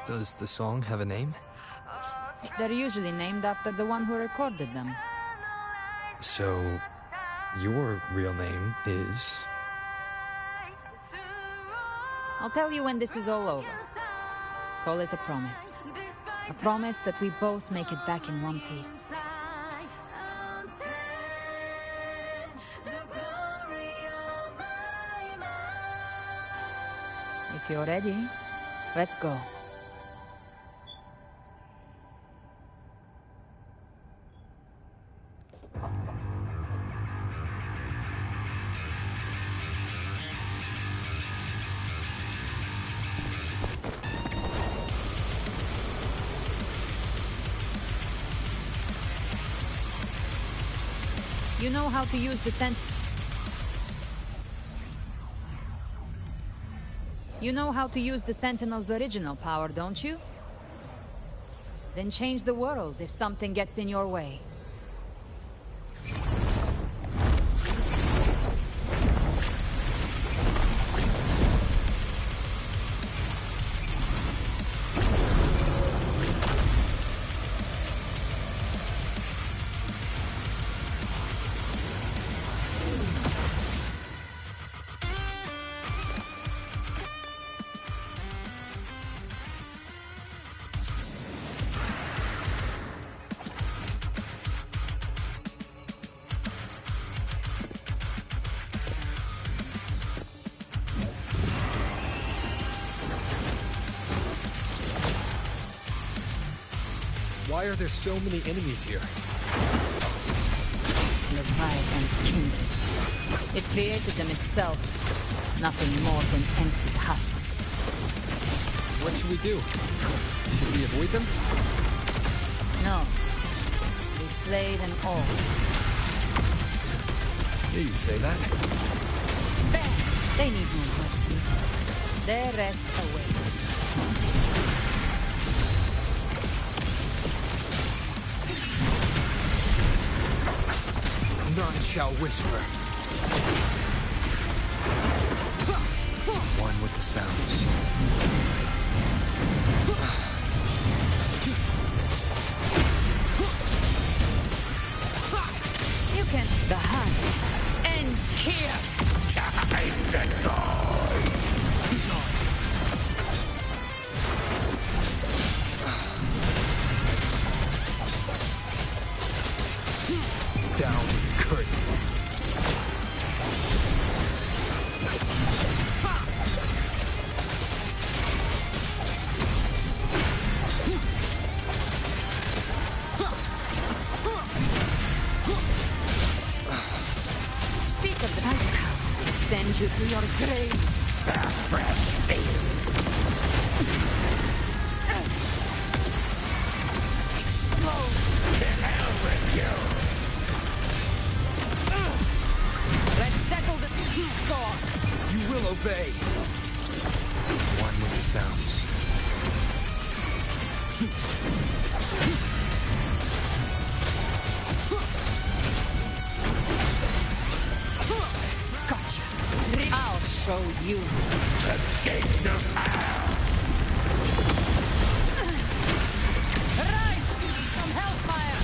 Does the song have a name? They're usually named after the one who recorded them. So, your real name is... I'll tell you when this is all over. Call it a promise. A promise that we both make it back in one piece. If you're ready, let's go. You know how to use the You know how to use the Sentinel's original power, don't you? Then change the world if something gets in your way. Why are there so many enemies here? Leviathan's kingdom. It created them itself. Nothing more than empty husks. What should we do? Should we avoid them? No. We slay them all. Yeah, you'd say that. Bam! They need no mercy. Their rest awaits. None shall whisper. One with the sounds. You can. The hunt ends here. Time to die. Down with the curtain. Speak of the night cow. Send you to your grave. A fresh face. Explode. To hell with you. Let's settle the score. You will obey. One with the sounds. Gotcha. I'll show you. The gates of hell. Rise from hellfire.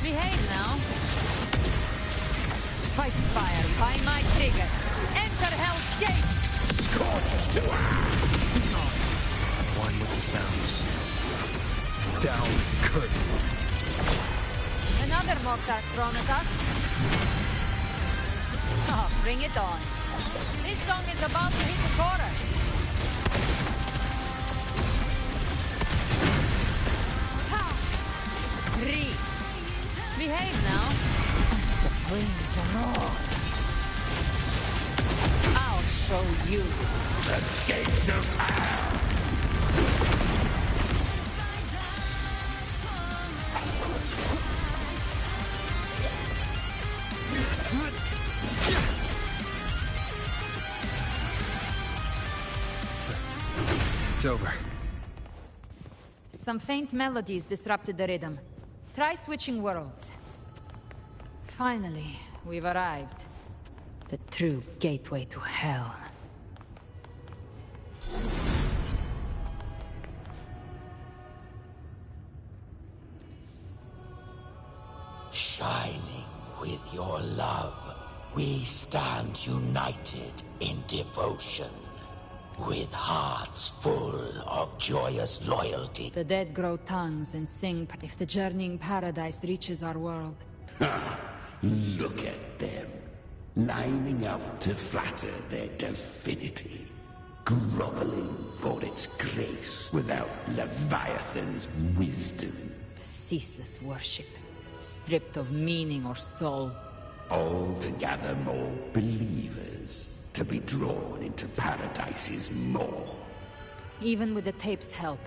Behave now. Fight fire by my trigger. Enter Hell's Gate. Scorches to One with the sounds. Down with the curtain. Another mortar thrown at us. Oh, bring it on. This song is about to hit the chorus. Ha! Breathe. Behave now. The flames are on. I'll show you. the gates of hell. It's over. Some faint melodies disrupted the rhythm. Try switching worlds. Finally, we've arrived. The true gateway to hell. Shining with your love, we stand united in devotion. With hearts full of joyous loyalty. The dead grow tongues and sing if the journeying paradise reaches our world. Ha! Look at them, lining up to flatter their divinity, groveling for its grace without Leviathan's wisdom. Ceaseless worship, stripped of meaning or soul. All to gather more believers, to be drawn into Paradise's maw. Even with the tape's help,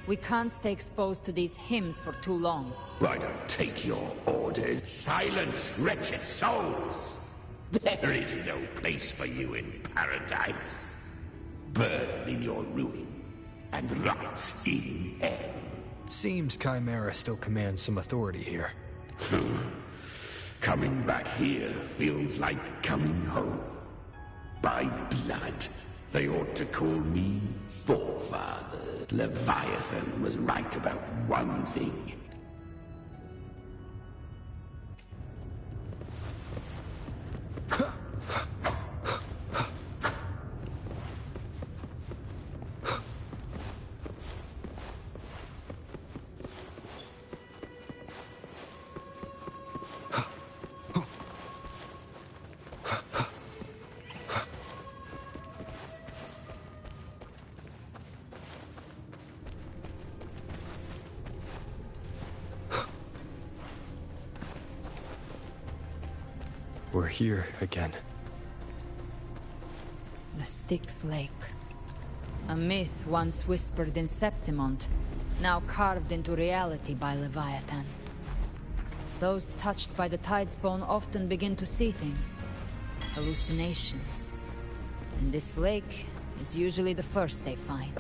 we can't stay exposed to these hymns for too long. I don't take your orders. Silence, wretched souls! There is no place for you in Paradise. Burn in your ruin, and rot in hell. Seems Chimera still commands some authority here. Coming back here feels like coming home. By blood, they ought to call me Forefather. Leviathan was right about one thing. We're here again. The Styx Lake. A myth once whispered in Septimont, now carved into reality by Leviathan. Those touched by the Tidespawn often begin to see things. Hallucinations. And this lake is usually the first they find.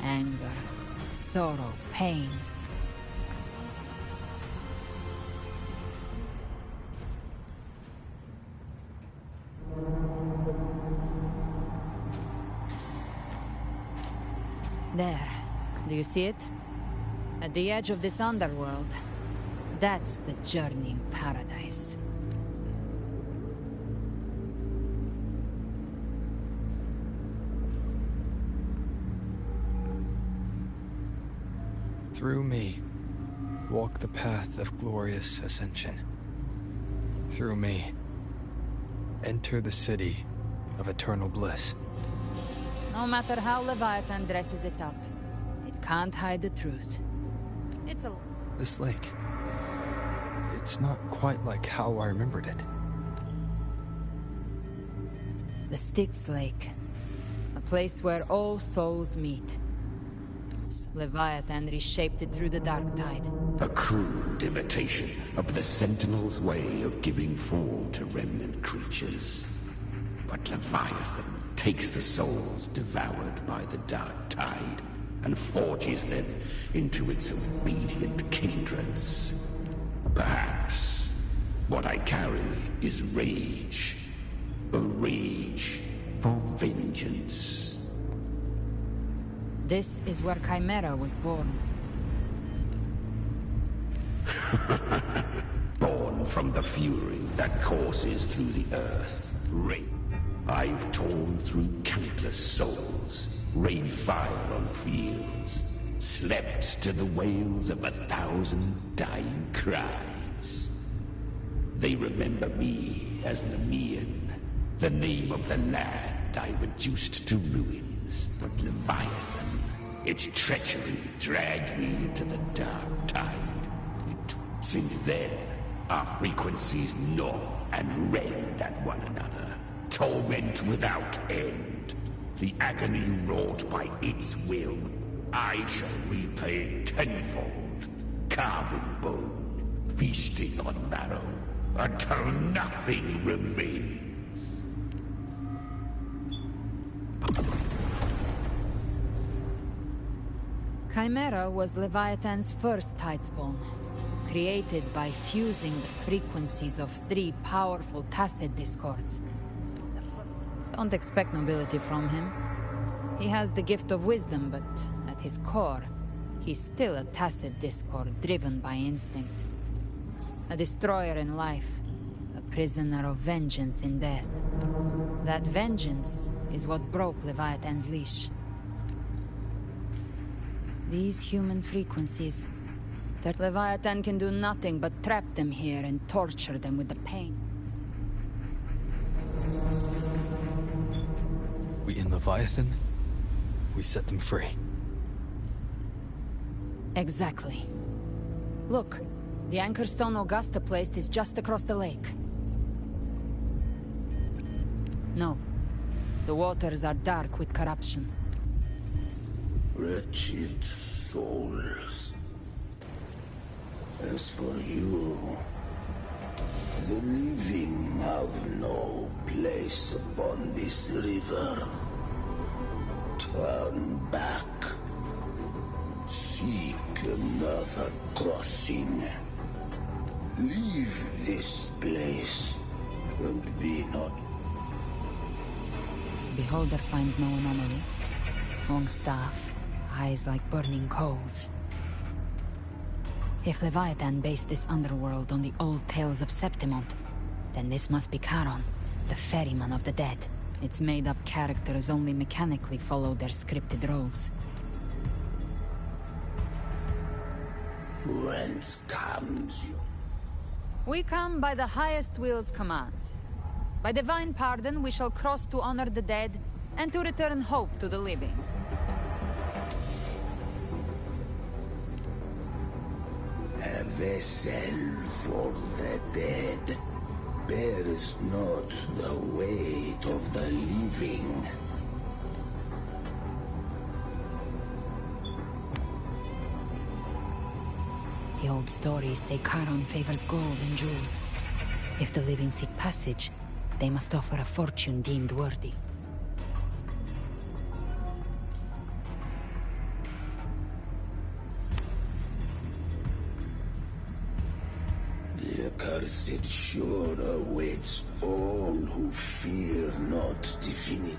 Anger, sorrow, pain. There. Do you see it? At the edge of this underworld. That's the journeying paradise. Through me, walk the path of glorious ascension. Through me, enter the city of eternal bliss. No matter how Leviathan dresses it up, it can't hide the truth. It's a... This lake, it's not quite like how I remembered it. The Styx Lake. A place where all souls meet. Leviathan reshaped it through the dark tide. A crude imitation of the Sentinel's way of giving form to remnant creatures. But Leviathan takes the souls devoured by the dark tide and forges them into its obedient kindreds. Perhaps what I carry is rage. A rage for vengeance. This is where Chimera was born. Born from the fury that courses through the earth. I've torn through countless souls, rained fire on fields, slept to the wails of 1,000 dying cries. They remember me as Nemean, the name of the land I reduced to ruins. But Leviathan, its treachery dragged me into the dark tide. Since then, our frequencies gnaw and rend at one another. Torment without end. The agony wrought by its will, I shall repay tenfold. Carving bone, feasting on marrow, until nothing remains. Chimera was Leviathan's first tidespawn, created by fusing the frequencies of 3 powerful tacit discords. Don't expect nobility from him. He has the gift of wisdom, but at his core, he's still a tacit discord driven by instinct. A destroyer in life, a prisoner of vengeance in death. That vengeance is what broke Leviathan's leash. These human frequencies, that Leviathan can do nothing but trap them here and torture them with the pain. We in Leviathan, we set them free. Exactly. Look, the anchor stone Augusta placed is just across the lake. No. The waters are dark with corruption. Wretched souls. As for you, the living have no place upon this river. Turn back. Seek another crossing. Leave this place and be not. Beholder finds no anomaly. Long staff, eyes like burning coals. If Leviathan based this underworld on the old tales of Septimont, then this must be Charon, the ferryman of the dead. Its made-up characters only mechanically follow their scripted roles. Whence comes you? We come by the highest will's command. By divine pardon, we shall cross to honor the dead, and to return hope to the living. A vessel for the dead bears not the weight of the living. The old stories say Charon favors gold and jewels. If the living seek passage, they must offer a fortune deemed worthy. The accursed shore awaits all who fear not divinity.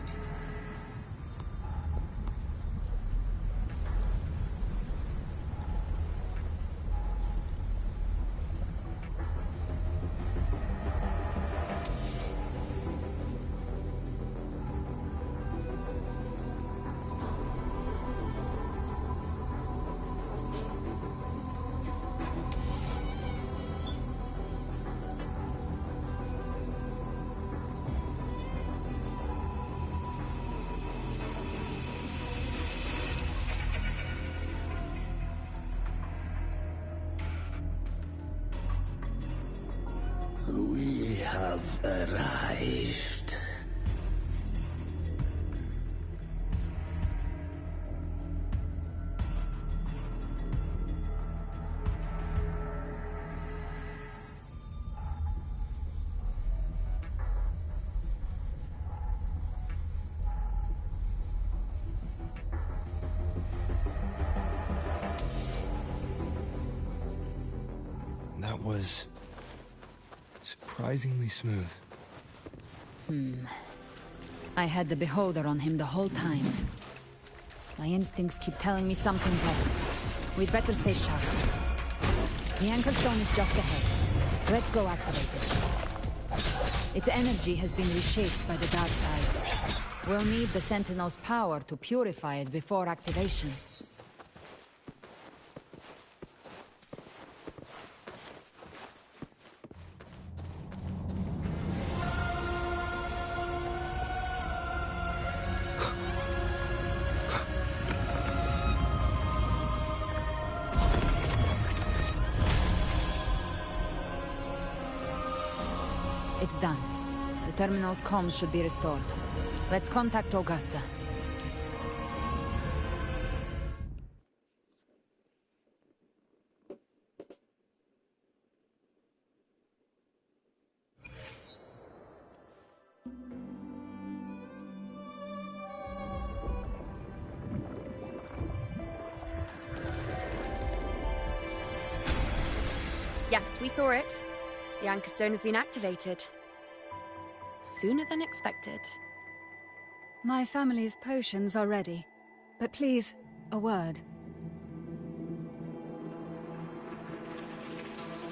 We have arrived. That was surprisingly smooth. I had the beholder on him the whole time. My instincts keep telling me something's off. We'd better stay sharp. The anchor stone is just ahead. Let's go activate it. Its energy has been reshaped by the dark tide. We'll need the Sentinel's power to purify it before activation. It's done. The terminal's comms should be restored. Let's contact Augusta. we saw it. The Anchor Stone has been activated. Sooner than expected. My family's potions are ready. But please, a word.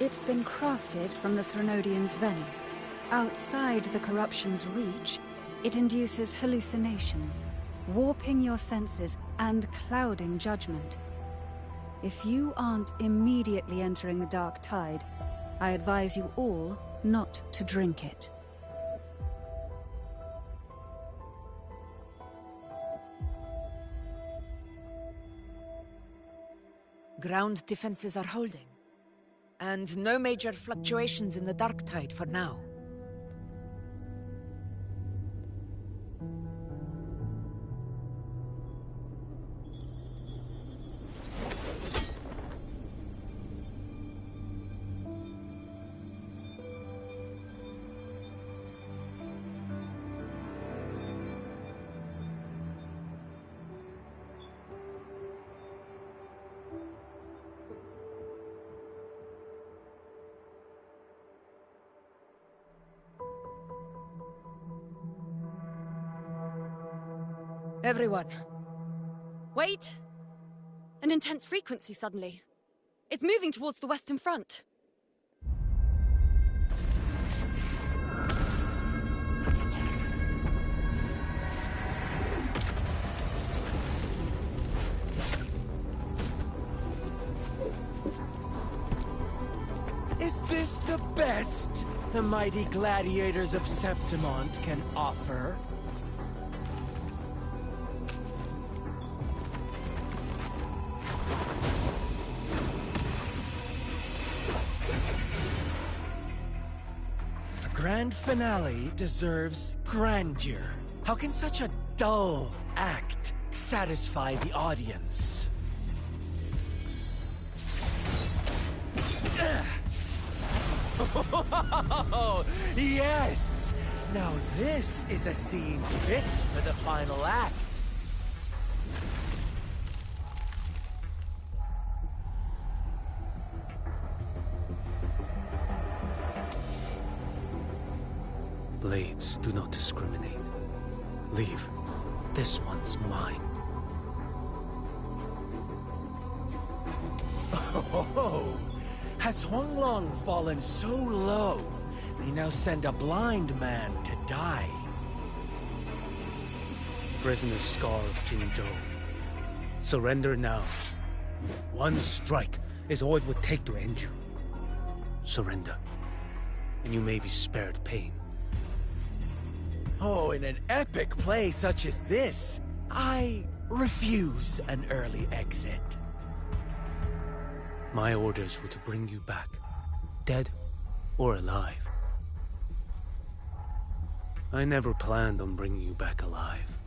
It's been crafted from the Threnodian's venom. Outside the corruption's reach, it induces hallucinations, warping your senses and clouding judgment. If you aren't immediately entering the dark tide, I advise you all not to drink it. Ground defenses are holding. And no major fluctuations in the dark tide for now. Everyone. Wait! An intense frequency suddenly. It's moving towards the Western Front. Is this the best the mighty gladiators of Septimont can offer? Grand finale deserves grandeur. How can such a dull act satisfy the audience? Oh, yes! Now this is a scene fit for the final act. Blades do not discriminate. Leave. This one's mine. Oh, has Huanglong fallen so low, they now send a blind man to die? Prisoner Scar of Jingzhou. Surrender now. One strike is all it would take to end you. Surrender, and you may be spared pain. Oh, in an epic play such as this, I refuse an early exit. My orders were to bring you back, dead or alive. I never planned on bringing you back alive.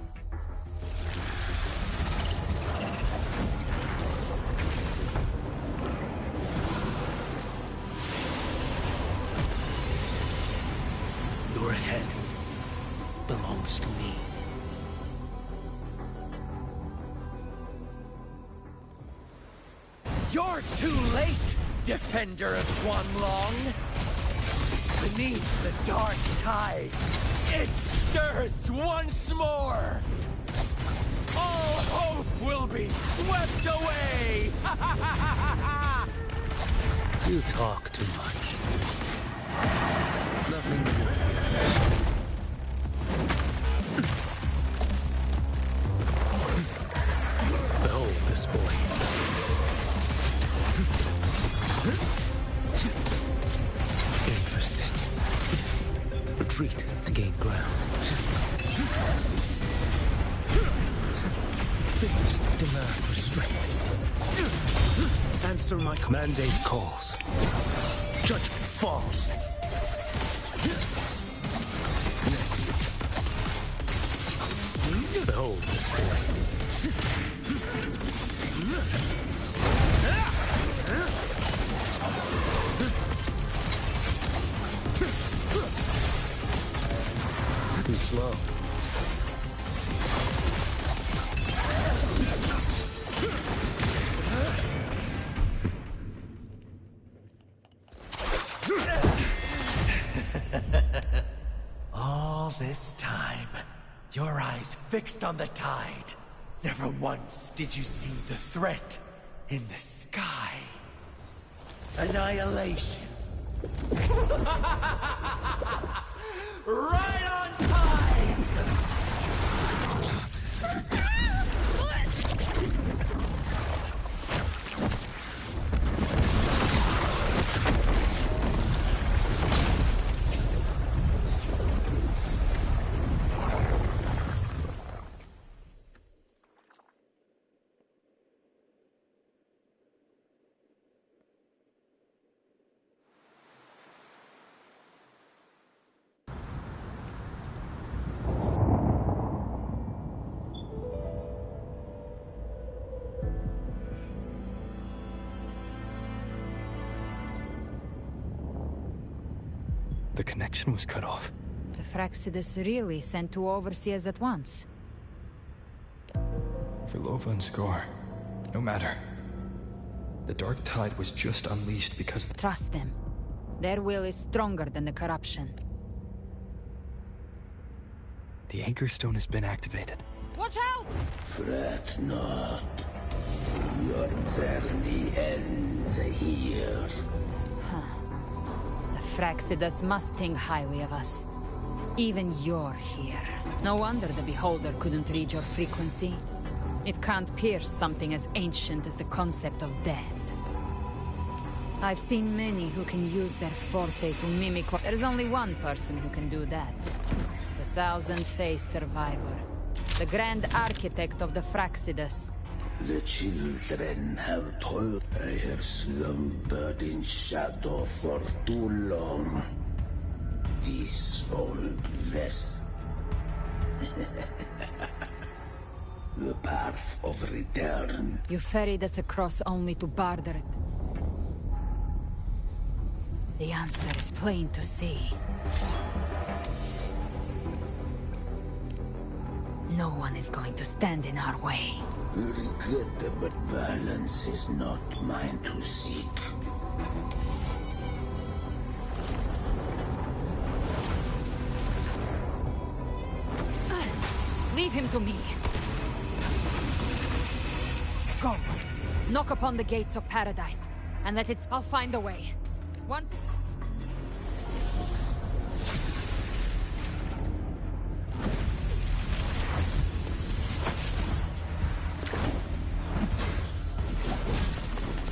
Your head belongs to me. You're too late, defender of Huanglong! Beneath the dark tide, it stirs once more! All hope will be swept away! You talk too much. Nothing will hear. Behold this boy. Interesting. Retreat to gain ground. Fates demand restraint. Answer my mandate calls. Judgment falls. Next. Behold this boy. Too slow. Your eyes fixed on the tide. Never once did you see the threat in the sky. Annihilation. Right on time! The connection was cut off. The Fraxidus really sent two overseers at once. For Lova and Scar, no matter. The dark tide was just unleashed because... Trust them. Their will is stronger than the corruption. The Anchor Stone has been activated. Watch out! Fret not. Your journey ends here. The Fraxidus must think highly of us. Even you're here. No wonder the Beholder couldn't read your frequency. It can't pierce something as ancient as the concept of death. I've seen many who can use their forte to mimic... There's only one person who can do that. The thousand-faced survivor. The grand architect of the Fraxidus. The children have told. I have slumbered in shadow for too long. This old vessel. The path of return. You ferried us across only to barter it. The answer is plain to see. No one is going to stand in our way. Regret, but violence is not mine to seek. Leave him to me. Go. Knock upon the gates of paradise, and let it... I'll find a way. Once...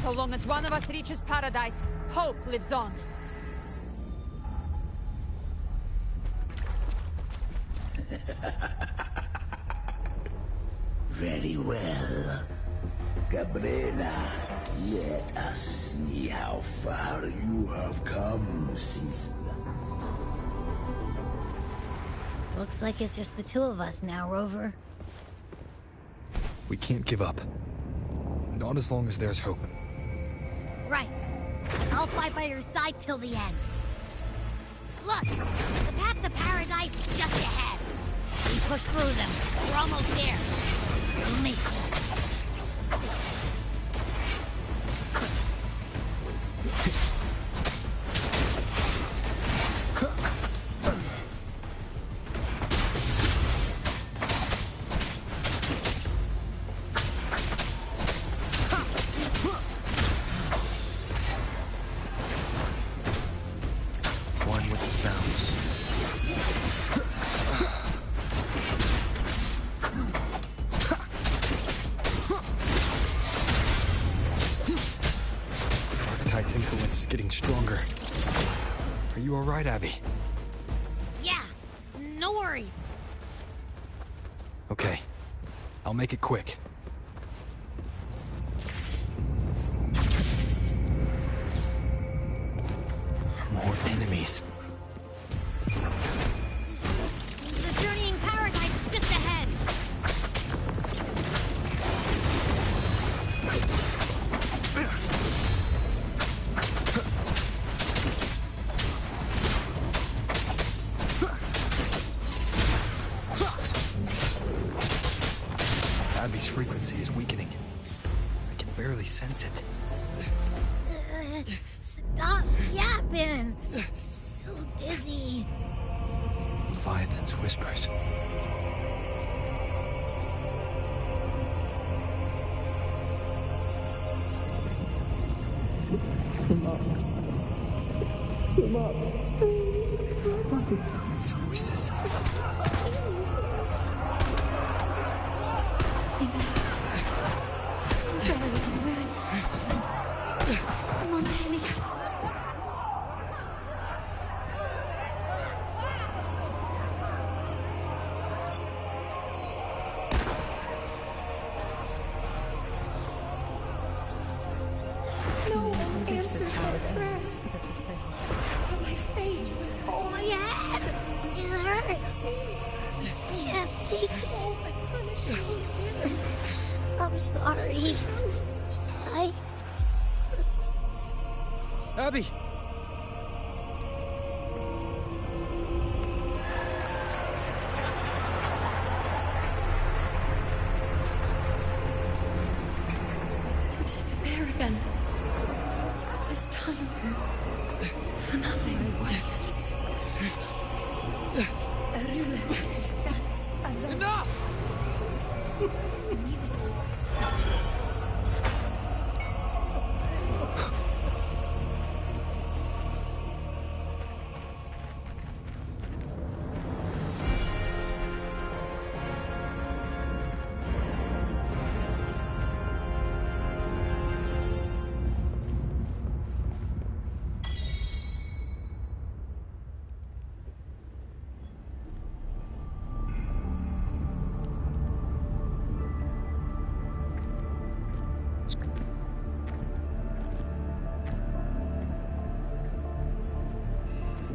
So long as one of us reaches paradise, hope lives on. Very well. Gabriela, let us see how far you have come, sister. Looks like it's just the two of us now, Rover. We can't give up. Not as long as there's hope. Right. I'll fight by your side till the end. Look! The path to paradise is just ahead. We push through them. We're almost there. Through me. One with the sounds. Darktide's influence is getting stronger. Are you alright, Abby? Yeah, no worries. Okay. I'll make it quick. More enemies. The journeying paradise is just ahead. Abby's frequency is weakening. I can barely sense it. Stop yapping. So dizzy. Leviathan's whispers. These voices. No one answered my prayers. But my fate was all My head! It hurts! I can't take it. I'm sorry. Abby! To disappear again. This time, for nothing. Enough!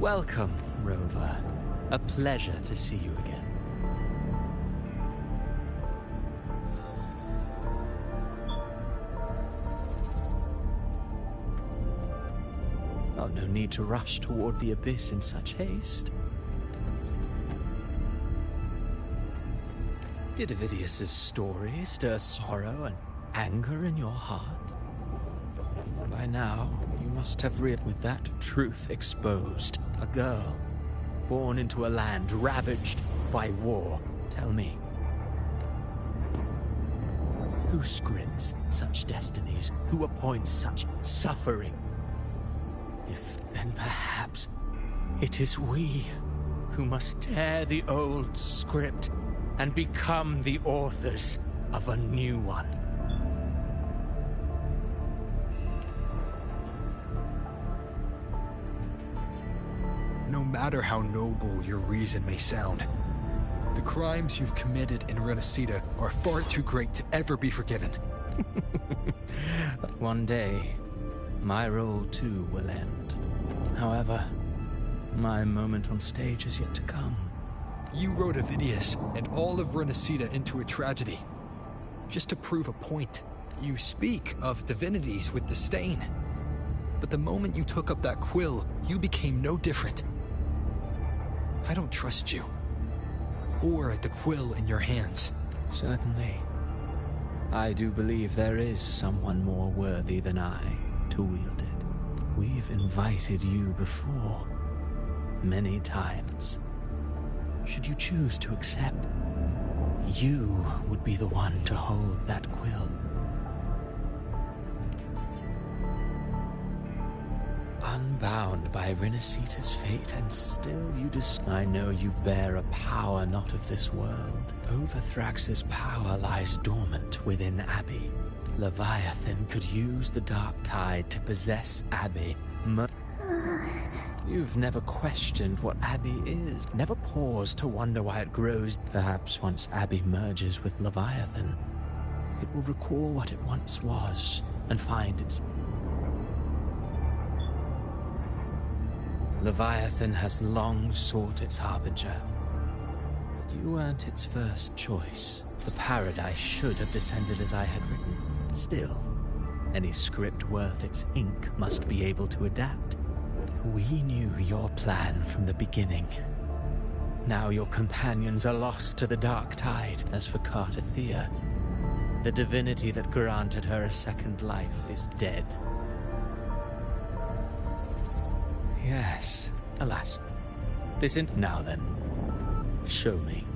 Welcome, Rover. A pleasure to see you again. Oh, no need to rush toward the abyss in such haste. Did Avidius's story stir sorrow and anger in your heart? By now, you must have realized with that truth exposed. A girl, born into a land ravaged by war. Tell me, who scripts such destinies? Who appoints such suffering? If then perhaps it is we who must tear the old script and become the authors of a new one. No matter how noble your reason may sound, the crimes you've committed in Renacida are far too great to ever be forgiven. One day, my role too will end. However, my moment on stage is yet to come. You wrote Avidius and all of Renacida into a tragedy, just to prove a point. You speak of divinities with disdain, but the moment you took up that quill, you became no different. I don't trust you, or the quill in your hands. Certainly. I do believe there is someone more worthy than I to wield it. We've invited you before, many times. Should you choose to accept, you would be the one to hold that quill. Unbound by Renaceda's fate, and still you I know you bear a power not of this world. Overthrax's power lies dormant within Abby. Leviathan could use the dark tide to possess Abby. You've never questioned what Abby is, never paused to wonder why it grows. Perhaps once Abby merges with Leviathan, it will recall what it once was and find its... Leviathan has long sought its harbinger, but you weren't its first choice. The paradise should have descended as I had written. Still, any script worth its ink must be able to adapt. We knew your plan from the beginning. Now your companions are lost to the dark tide. As for Cartathea, the divinity that granted her a second life is dead. Yes, alas. Now then, show me.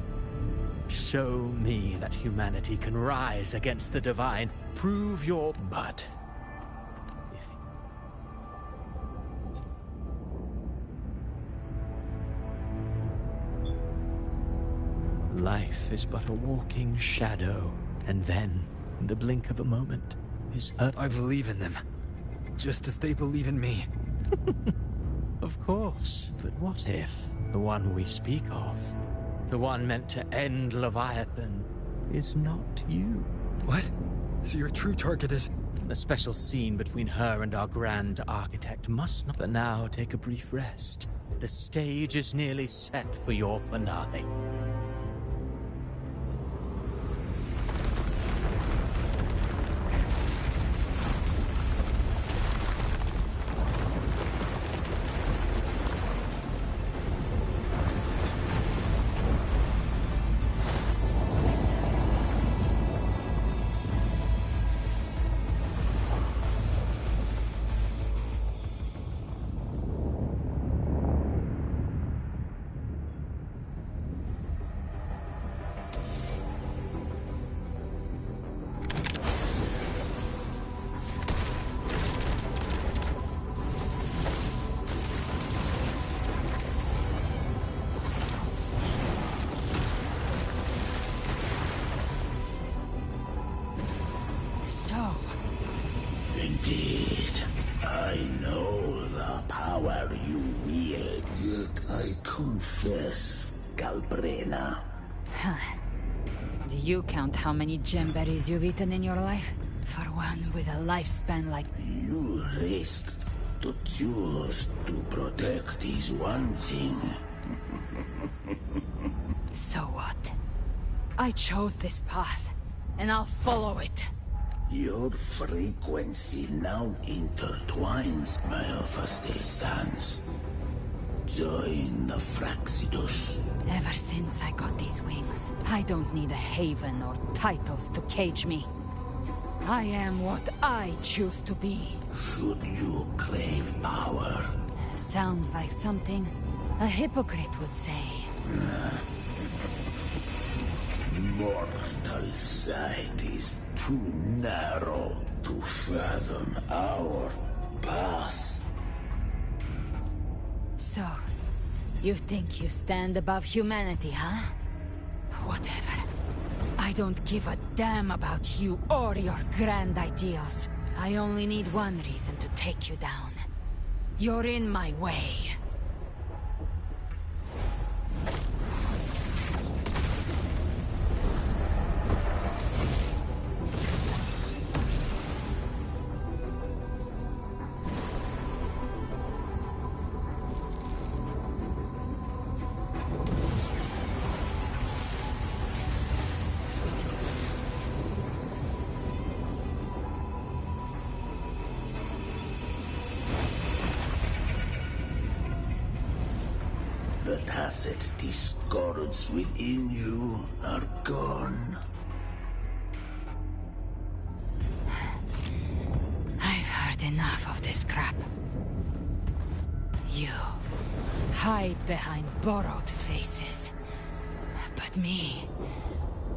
Show me that humanity can rise against the divine. Prove your... But... life is but a walking shadow, and then, in the blink of a moment, is her... I believe in them, just as they believe in me. Of course, but what if the one we speak of, the one meant to end Leviathan, is not you? What? So your true target is... The special scene between her and our grand architect must not... But now take a brief rest. The stage is nearly set for your finale. Indeed, I know the power you wield, yet I confess, Galbrena. Do you count how many gemberries you've eaten in your life? For one with a lifespan like... You risked to choose to protect is one thing. So what? I chose this path, and I'll follow it. Your frequency now intertwines. My offer still stands. Join the Fraxidus. Ever since I got these wings, I don't need a haven or titles to cage me. I am what I choose to be. Should you crave power? Sounds like something a hypocrite would say. Mortal sight is too narrow to fathom our path. So, you think you stand above humanity, huh? Whatever. I don't give a damn about you or your grand ideals. I only need one reason to take you down. You're in my way. The tacit discords within you are gone. I've heard enough of this crap. You hide behind borrowed faces. But me,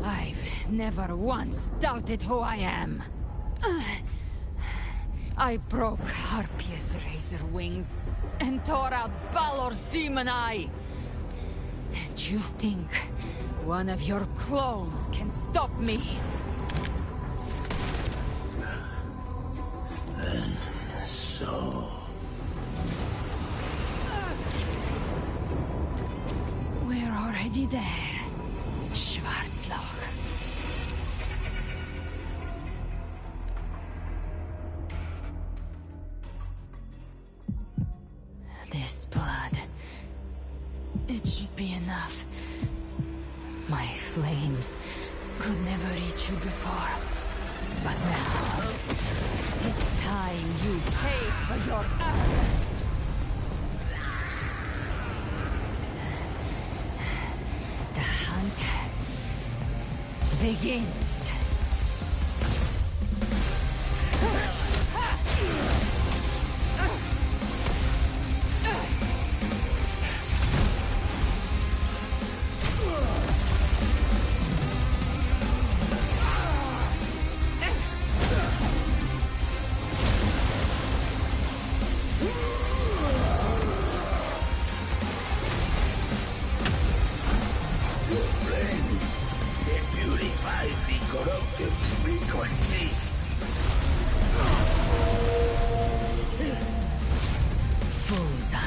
I've never once doubted who I am. I broke Harpia's razor wings and tore out Balor's demon eye. And you think one of your clones can stop me? Then so... We're already there, Schwarzloch. This blood... it should be enough. My flames could never reach you before. But now... it's time you pay for your arrogance. The hunt begins. Your friends death-defying corrupted frequencies. Bullseye.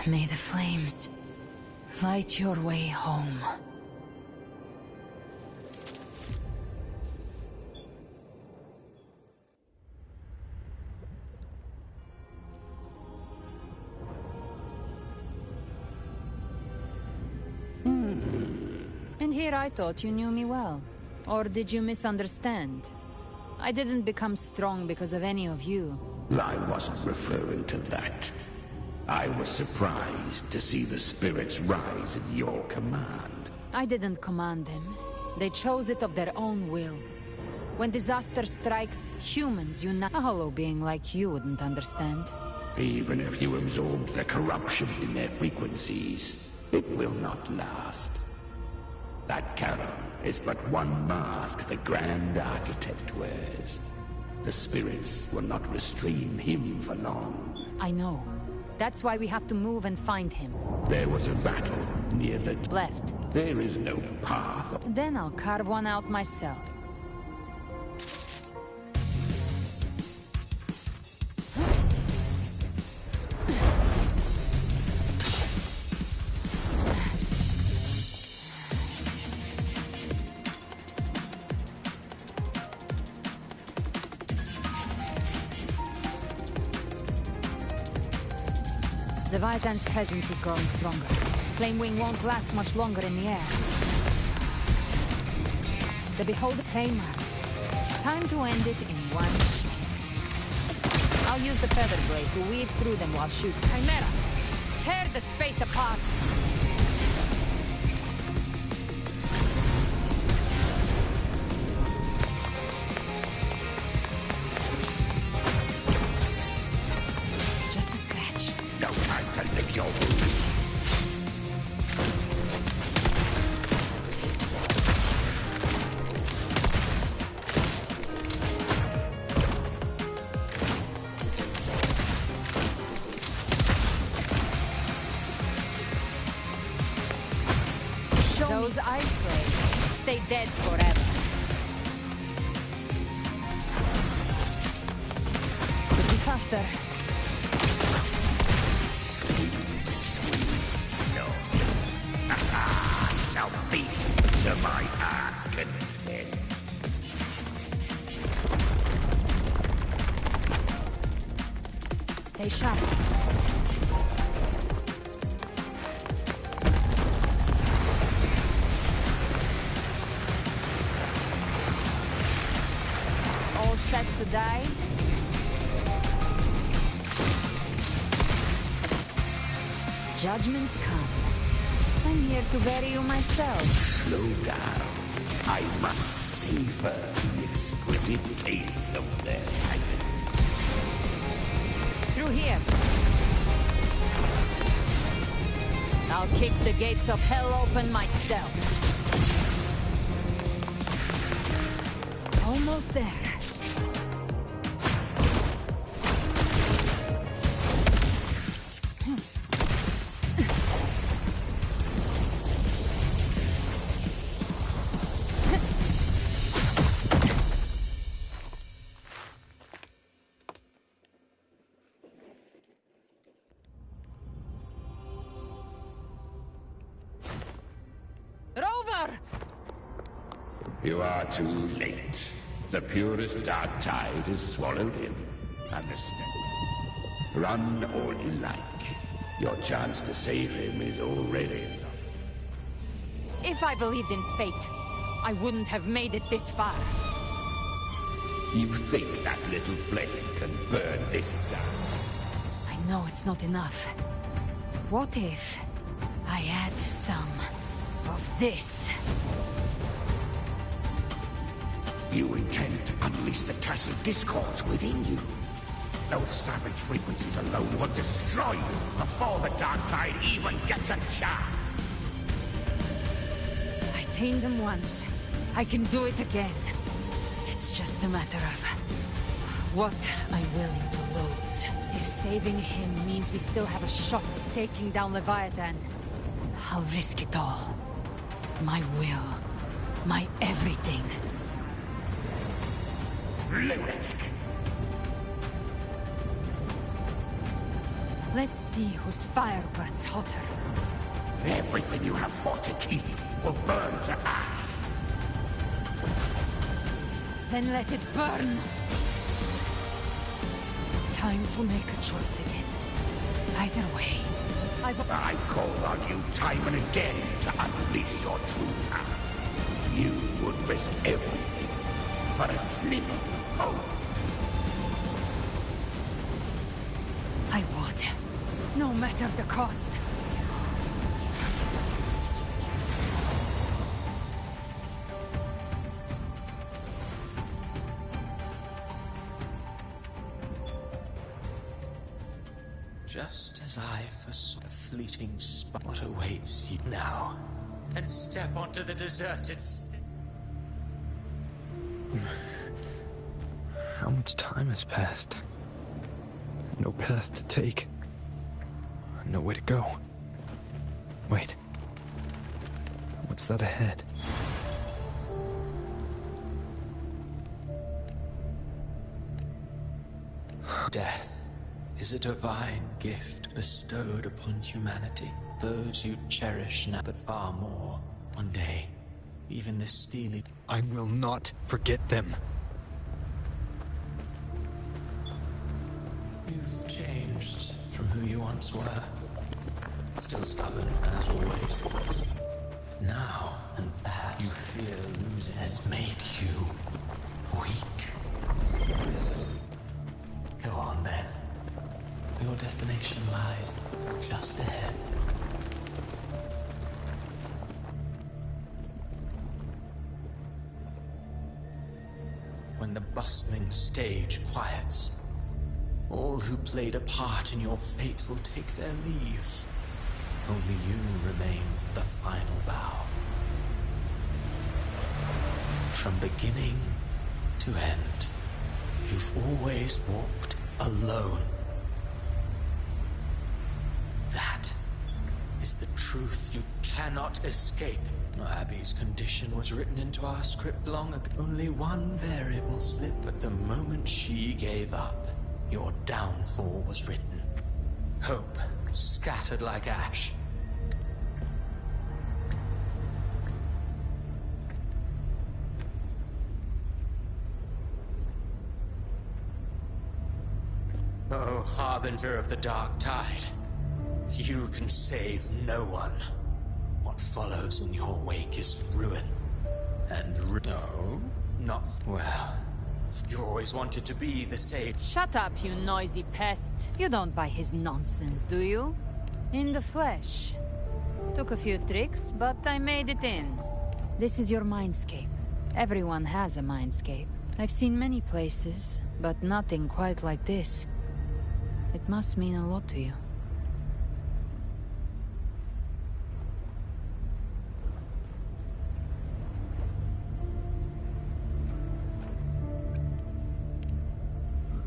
May the flames light your way home. And here I thought you knew me well. Or did you misunderstand? I didn't become strong because of any of you. I wasn't referring to that. I was surprised to see the spirits rise at your command. I didn't command them. They chose it of their own will. When disaster strikes, humans unite. A hollow being like you wouldn't understand. Even if you absorb the corruption in their frequencies, it will not last. That Charon is but one mask the Grand Architect wears. The spirits will not restrain him for long. I know. That's why we have to move and find him. There was a battle near the... Left. There is no path. Then I'll carve one out myself. Leviathan's presence is growing stronger. Flamewing won't last much longer in the air. The Beholder play marked. Time to end it in one shot. I'll use the feather blade to weave through them while shooting. Chimera! Tear the space apart! Those ice blades stay dead forever. Could be faster. Shall feast to my heart's content. Stay sharp. All set to die? Judgments come. I'm here to bury you myself. Slow down. I must savor the exquisite taste of their agony. Through here. I'll kick the gates of hell open myself. Almost there. You are too late. The purest dark tide is swallowed in. Understand? Run all you like. Your chance to save him is already lost. If I believed in fate, I wouldn't have made it this far. You think that little flame can burn this down? I know it's not enough. What if I add some of this? You intend to unleash the tacit discords within you. Those savage frequencies alone will destroy you before the Dark Tide even gets a chance. I tamed them once. I can do it again. It's just a matter of what I'm willing to lose. If saving him means we still have a shot at taking down Leviathan, I'll risk it all. My will. My everything. Lunatic! Let's see whose fire burns hotter. Everything you have fought to keep will burn to ash. Then let it burn! Time to make a choice again. Either way, I called on you time and again to unleash your true power. You would risk everything for a sliver of hope. I would. No matter the cost. Just as I foresaw a fleeting spot, what awaits you now? And step onto the deserted How much time has passed? No path to take. Nowhere to go. Wait. What's that ahead? Death is a divine gift bestowed upon humanity. Those you cherish now, but far more. One day, even this steely... I will not forget them. You've changed from who you once were. Still stubborn, as always. Now, and that you fear losing has made you weak. Go on, then. Your destination lies just ahead. When the bustling stage quiets, all who played a part in your fate will take their leave. Only you remain for the final bow. From beginning to end, you've always walked alone. That is the truth you cannot escape. Abby's condition was written into our script long ago. Only one variable slipped, but the moment she gave up, your downfall was written. Hope scattered like ash. Oh, harbinger of the dark tide. You can save no one. What follows in your wake is ruin. And no, not well. You always wanted to be the sage. Shut up, you noisy pest. You don't buy his nonsense, do you? In the flesh. Took a few tricks, but I made it in. This is your mindscape. Everyone has a mindscape. I've seen many places, but nothing quite like this. It must mean a lot to you.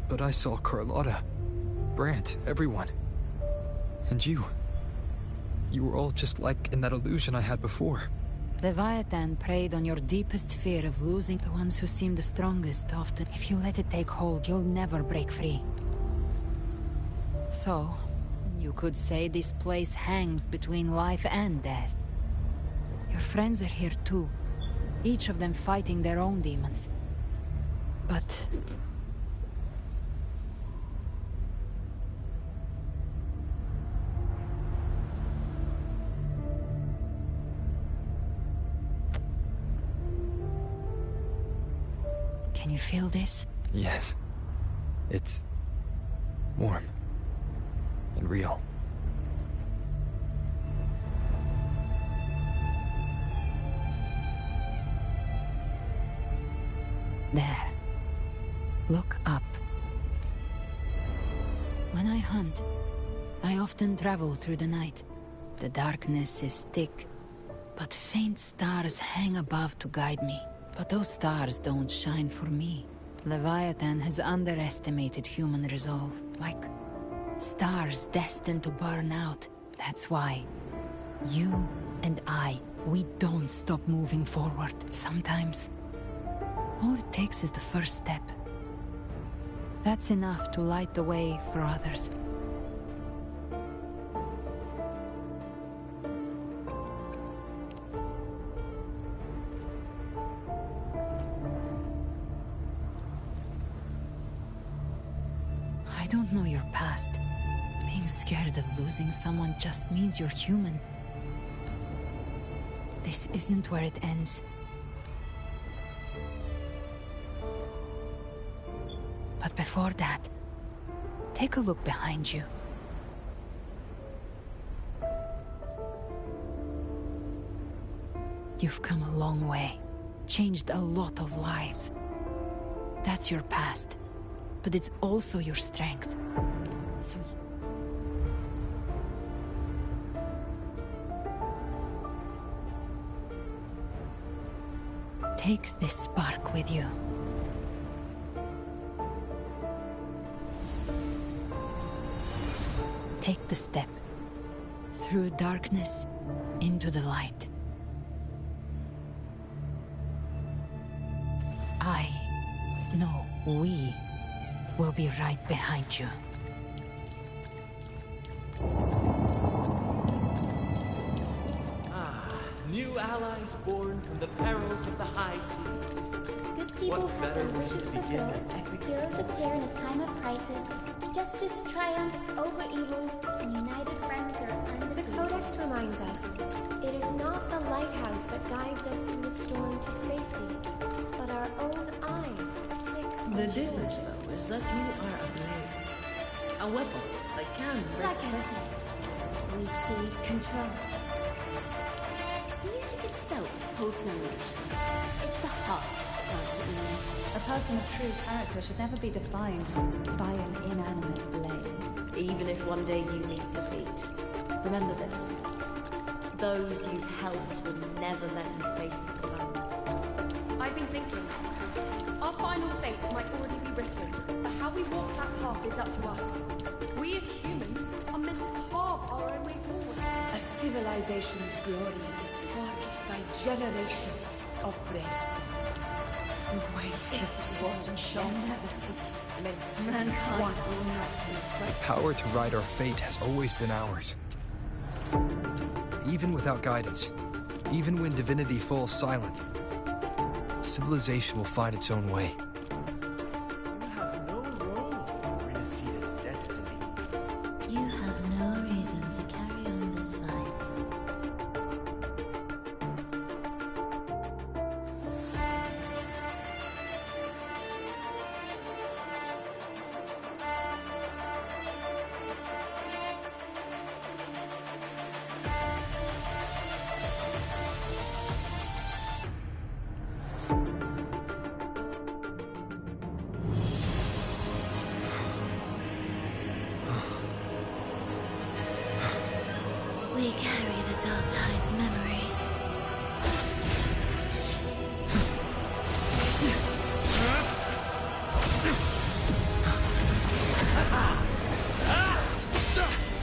But I saw Carlotta, Brant, everyone. And you. You were all just like in that illusion I had before. Leviathan preyed on your deepest fear of losing. The ones who seem the strongest often. If you let it take hold, you'll never break free. So, you could say this place hangs between life and death. Your friends are here too, each of them fighting their own demons. But... can you feel this? Yes. It's... warm. And real. There. Look up. When I hunt, I often travel through the night. The darkness is thick, but faint stars hang above to guide me. But those stars don't shine for me. Leviathan has underestimated human resolve, like stars destined to burn out. That's why you and I, we don't stop moving forward. Sometimes, all it takes is the first step. That's enough to light the way for others. I don't know your past. Being scared of losing someone just means you're human. This isn't where it ends. But before that, take a look behind you. You've come a long way, changed a lot of lives. That's your past, but it's also your strength. So take this spark with you. Take the step through darkness into the light. We will be right behind you. New allies born from the perils of the high seas. Good people have their wishes fulfilled. Heroes appear in a time of crisis. Justice triumphs over evil, and united friends are under the Codex reminds us, it is not the lighthouse that guides us through the storm to safety, but our own eyes. The difference, though, is that you are a blade. A weapon that can break. Like I said, we seize control. Music itself holds no emotion. It's the heart that wants it in me. A person of true character should never be defined by an inanimate blade. Even if one day you meet defeat, remember this. Those you've helped will never let you face it alone. I've been thinking. Our final fate might already be written, but how we walk that path is up to us. We as humans are meant to carve our own way forward. A civilization's glory is forged by generations of brave souls. The waves of resistance shall never cease. Mankind will not confess. The power to ride our fate has always been ours. Even without guidance, even when divinity falls silent, civilization will find its own way. You have no role in Renaceda's destiny. You have no reason to carry on this fight. We carry the Dark Tide's memories.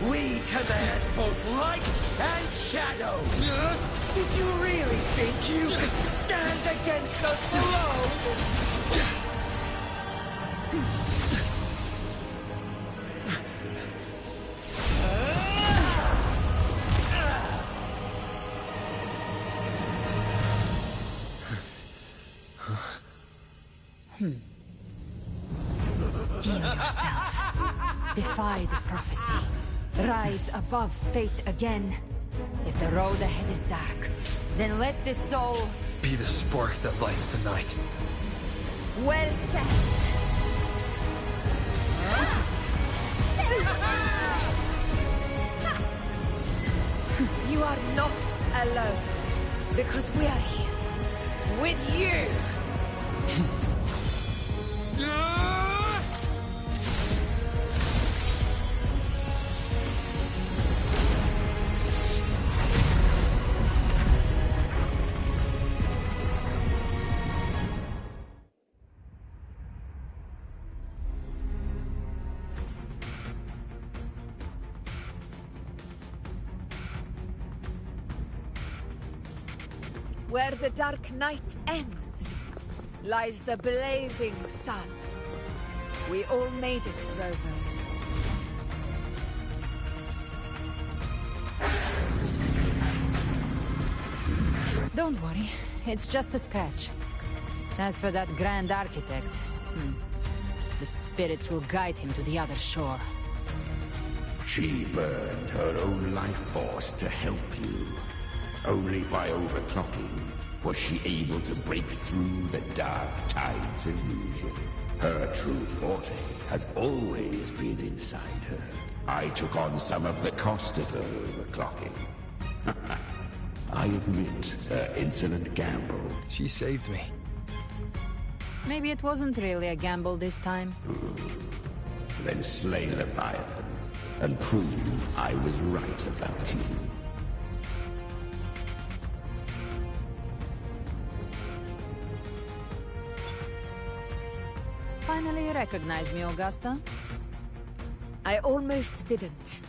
We command both light and shadow! Did you really think you could stand against us alone? Steel yourself. Defy the prophecy. Rise above fate again. If the road ahead is dark, then let this soul be the spark that lights the night. Well said. You are not alone, because we are here with you. Where the dark night ends, lies the blazing sun. We all made it, Rover. Don't worry, it's just a scratch. As for that Grand Architect, the spirits will guide him to the other shore. She burned her own life force to help you. Only by overclocking was she able to break through the dark tide's illusion. Her true forte has always been inside her. I took on some of the cost of her overclocking. I admit her insolent gamble. She saved me. Maybe it wasn't really a gamble this time. Then slay Leviathan and prove I was right about you. Finally recognize me, Augusta? I almost didn't.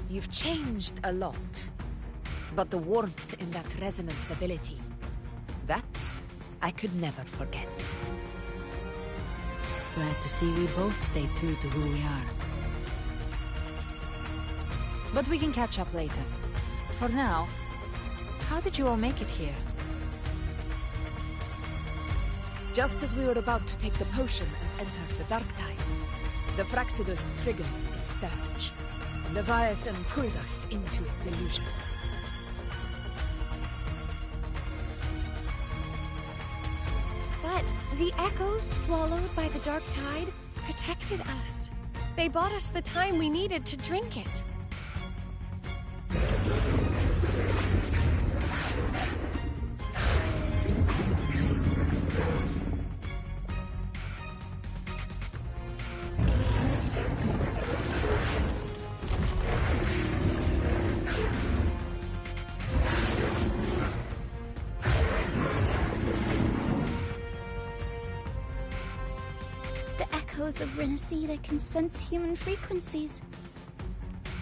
You've changed a lot. But the warmth in that resonance ability, that I could never forget. Glad to see we both stay true to who we are. But we can catch up later. For now, how did you all make it here? Just as we were about to take the potion and enter the dark tide, the Fraxidus triggered its surge. Leviathan pulled us into its illusion. But the echoes swallowed by the dark tide protected us. They bought us the time we needed to drink it. Echoes of Renacida can sense human frequencies.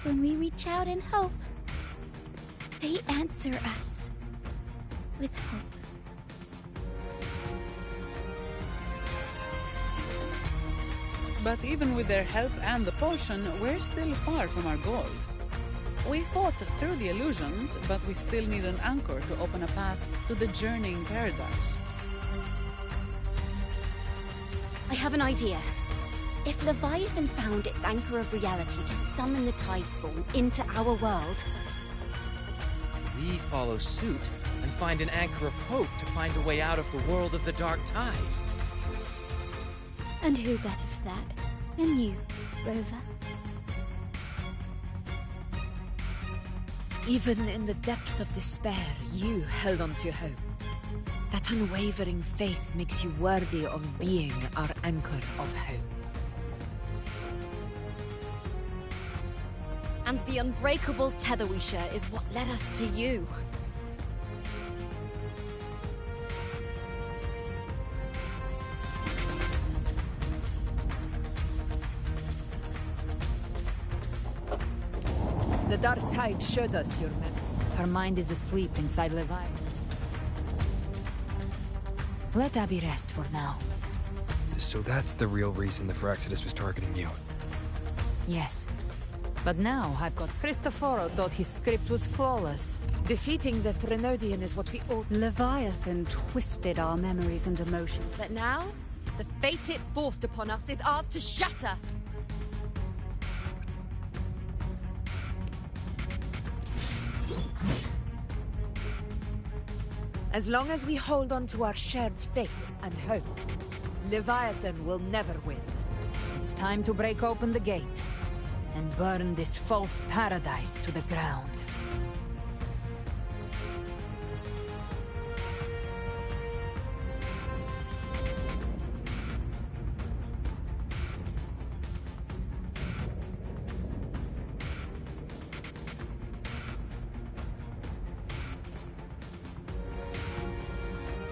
When we reach out in hope, they answer us with hope. But even with their help and the potion, we're still far from our goal. We fought through the illusions, but we still need an anchor to open a path to the journeying paradise. I have an idea. If Leviathan found its anchor of reality to summon the Tidespawn into our world... We follow suit and find an anchor of hope to find a way out of the world of the dark tide. And who better for that than you, Rover? Even in the depths of despair, you held on to hope. That unwavering faith makes you worthy of being our anchor of hope. And the unbreakable tether we share is what led us to you. The dark tide showed us your memory. Her mind is asleep inside Leviathan. Let Abby rest for now. So that's the real reason the Fraxidus was targeting you. Yes. But now I've got Cristoforo thought his script was flawless. Defeating the Threnodian is what we all... Leviathan twisted our memories and emotions. But now, the fate it's forced upon us is ours to shatter. As long as we hold on to our shared faith and hope, Leviathan will never win. It's time to break open the gate and burn this false paradise to the ground.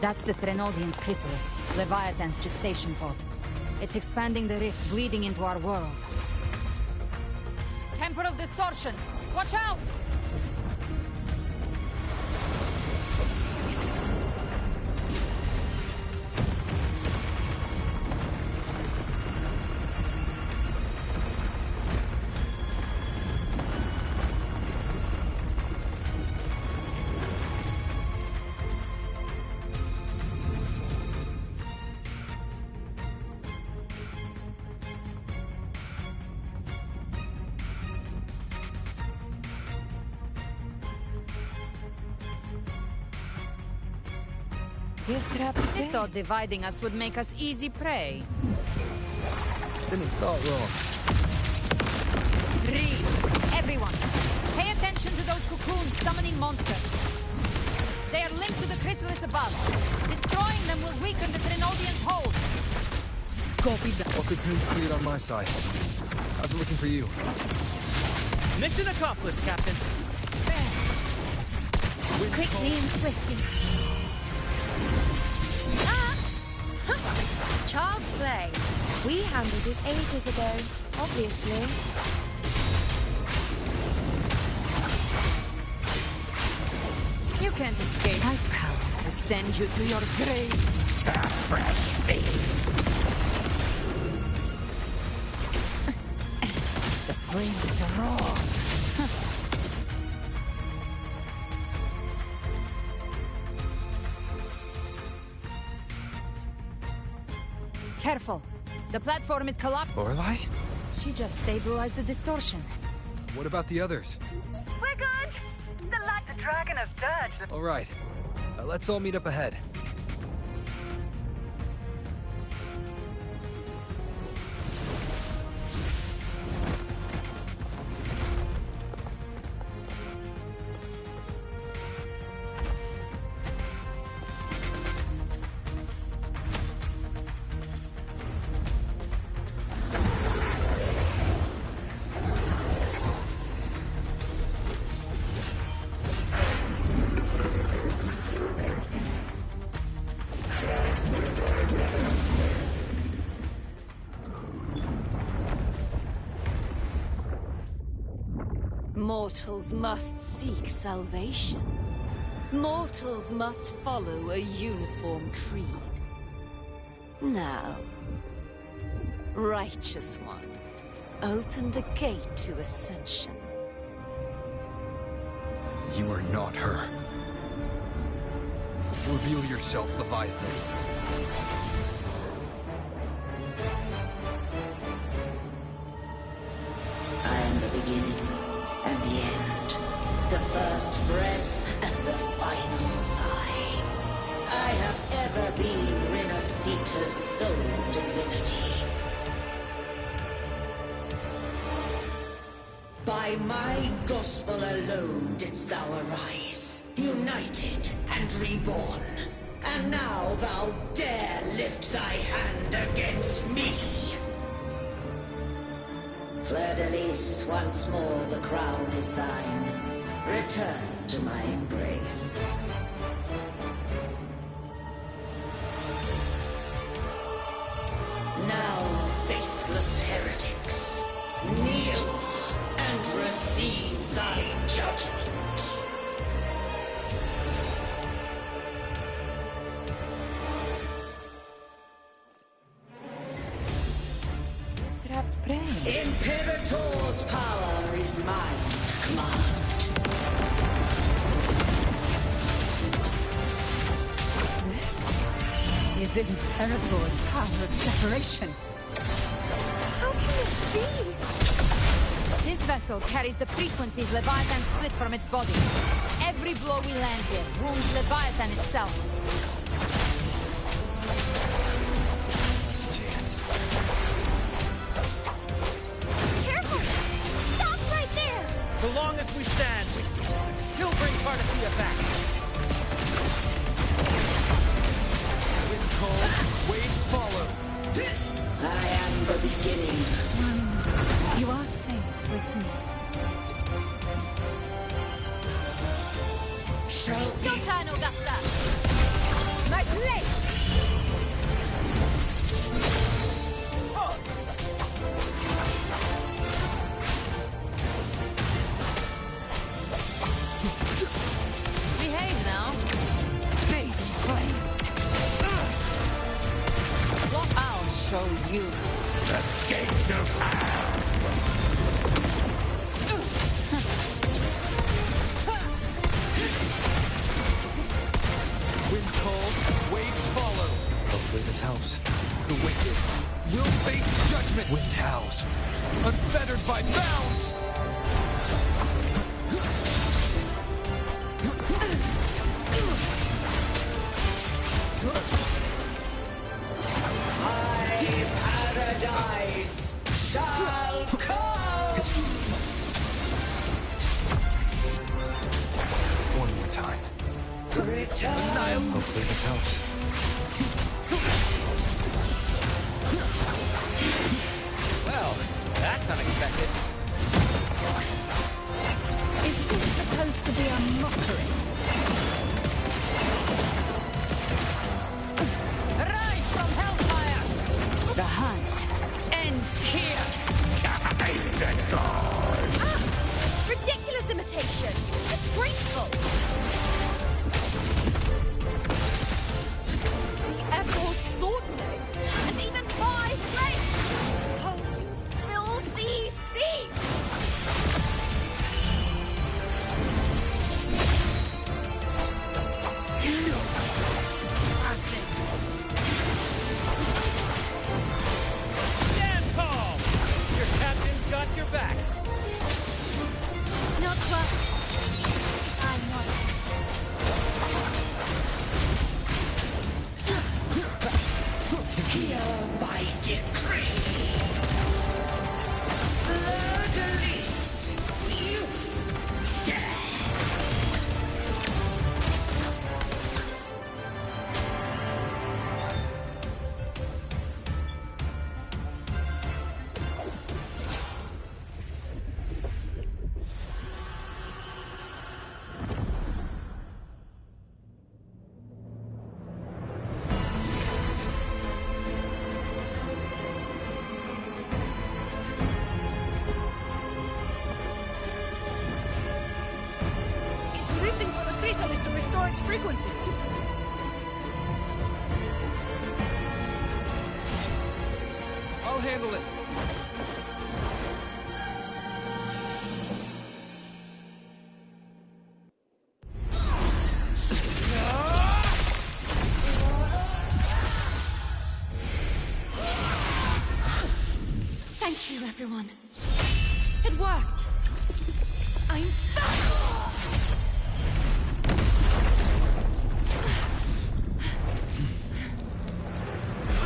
That's the Threnodian's chrysalis, Leviathan's gestation pod. It's expanding the rift, bleeding into our world. Temporal distortions! Watch out! I thought dividing us would make us easy prey. Then he thought wrong. Read, everyone. Pay attention to those cocoons summoning monsters. They are linked to the chrysalis above. Destroying them will weaken the Trinodian's hold. Copy that. All cocoons cleared on my side. How's it looking for you? Mission accomplished, Captain. Quickly and swiftly. Child's play. We handled it ages ago, obviously. You can't escape. My power to send you to your grave. A fresh face. The flames are raw. Careful. The platform is collapsed. Lorelei? She just stabilized the distortion. What about the others? We're good! The dragon of dirt. All right. Let's all meet up ahead. Mortals must seek salvation. Mortals must follow a uniform creed. Now, Righteous One, open the gate to ascension. You are not her. Reveal yourself, Leviathan. I am the beginning and the end, the first breath and the final sigh. I have ever been Renasita's sole divinity. By my gospel alone didst thou arise, united and reborn. And now thou dare lift thy hand against me. Fleur-de-Lis, once more the crown is thine. Return to my embrace. Now, faithless heretics, kneel and receive thy judgment. Imperator's power is mine to command. This is Imperator's power of separation. How can this be? This vessel carries the frequencies Leviathan split from its body. Every blow we land here wounds Leviathan itself. So long as we stand, we can still bring Cardathia back. Wind cold, waves follow. I am the beginning. You are safe with me. Shall Your turn, Augusta! My blade! Behave now. Baby flames. What I'll show you. The gates of hell. Wind cold, waves follow. Hopefully this helps. The wicked will face judgment. Wind howls, unfettered by bounds. leave his house. Well, that's unexpected. Is this supposed to be a mockery? Rise from hellfire! The hunt ends here! Time to go! Ridiculous imitation! Disgraceful! The Echo's sword blade! And even my blade! Oh, you filthy thief! Stand tall! Your captain's got your back. Not what I want. Hear my decree. Fleur-de-lis, youth, death. It's reaching for the chrysalis to restore its frequencies! I'll handle it. Thank you, everyone. It worked. I'm back!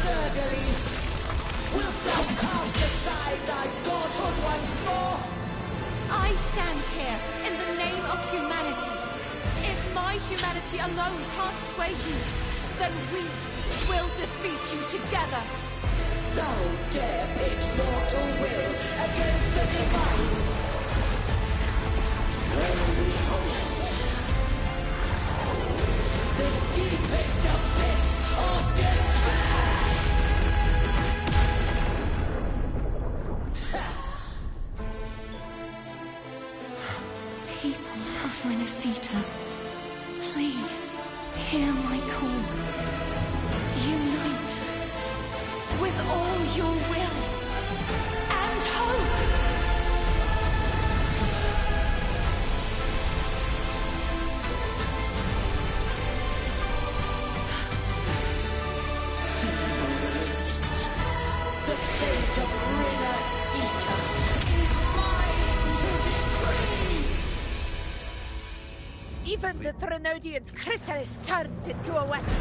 Fleur-de-lis, wilt thou cast aside thy godhood once more? I stand here in the name of humanity. If my humanity alone can't sway you, then we will defeat you together. Thou dare pit mortal will against the divine. When we hold the deepest abyss of despair. People of Renacita, please hear my call. Unite with all your will and hope. Feeble resistance. The fate of Renacita is mine to decree. Even the Threnodian's chrysalis turned into a weapon.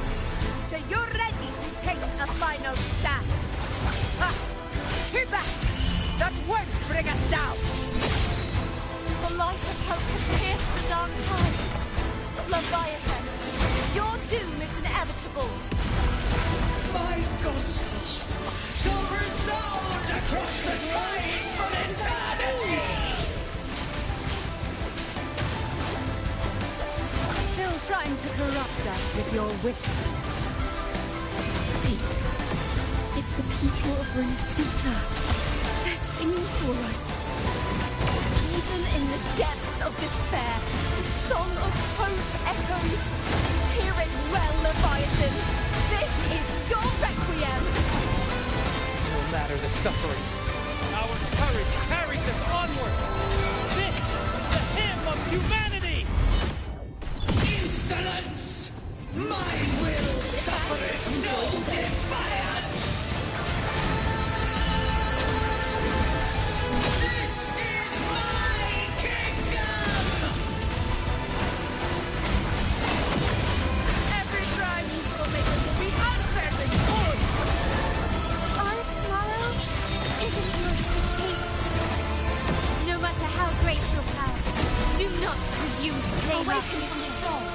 So you're ready to take a final stand. Ha! Too bad! That won't bring us down! The light of hope has pierced the dark tide. Leviathan, your doom is inevitable. My gospel shall resound across the tides from eternity! Still trying to corrupt us with your whisper. Wait. It's the people of Renacita. They're singing for us. Even in the depths of despair, the song of hope echoes. Hear it well, Leviathan. This is your requiem. No matter the suffering, our courage carries us onward. This is the hymn of humanity. Insolence! Mine will suffereth no defiance! This is my kingdom! Every crime you commit will be answered in full! Our tomorrow isn't yours to shape. No matter how great your power, do not presume to claim our Awaken from future. the storm.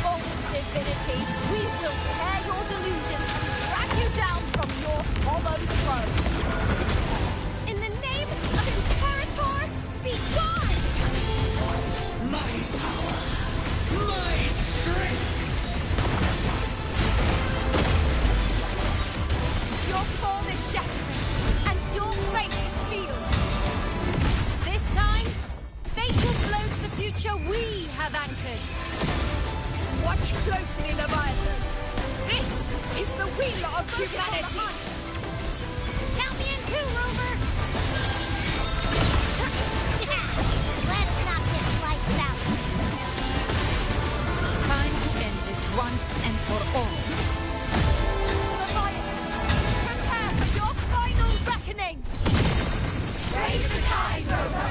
Always live infinity, we will tear your delusions and drag you down from your hollow throne. In the name of Imperator, be gone! My power, my strength! Your form is shattering, and your fate is sealed. This time, fate will flow to the future we have anchored. Watch closely, Leviathan. This is the wheel of humanity. Count me in too, Rover! Let's knock this lights out. Time to end this once and for all. Leviathan, prepare for your final reckoning. Raise the tide, Rover!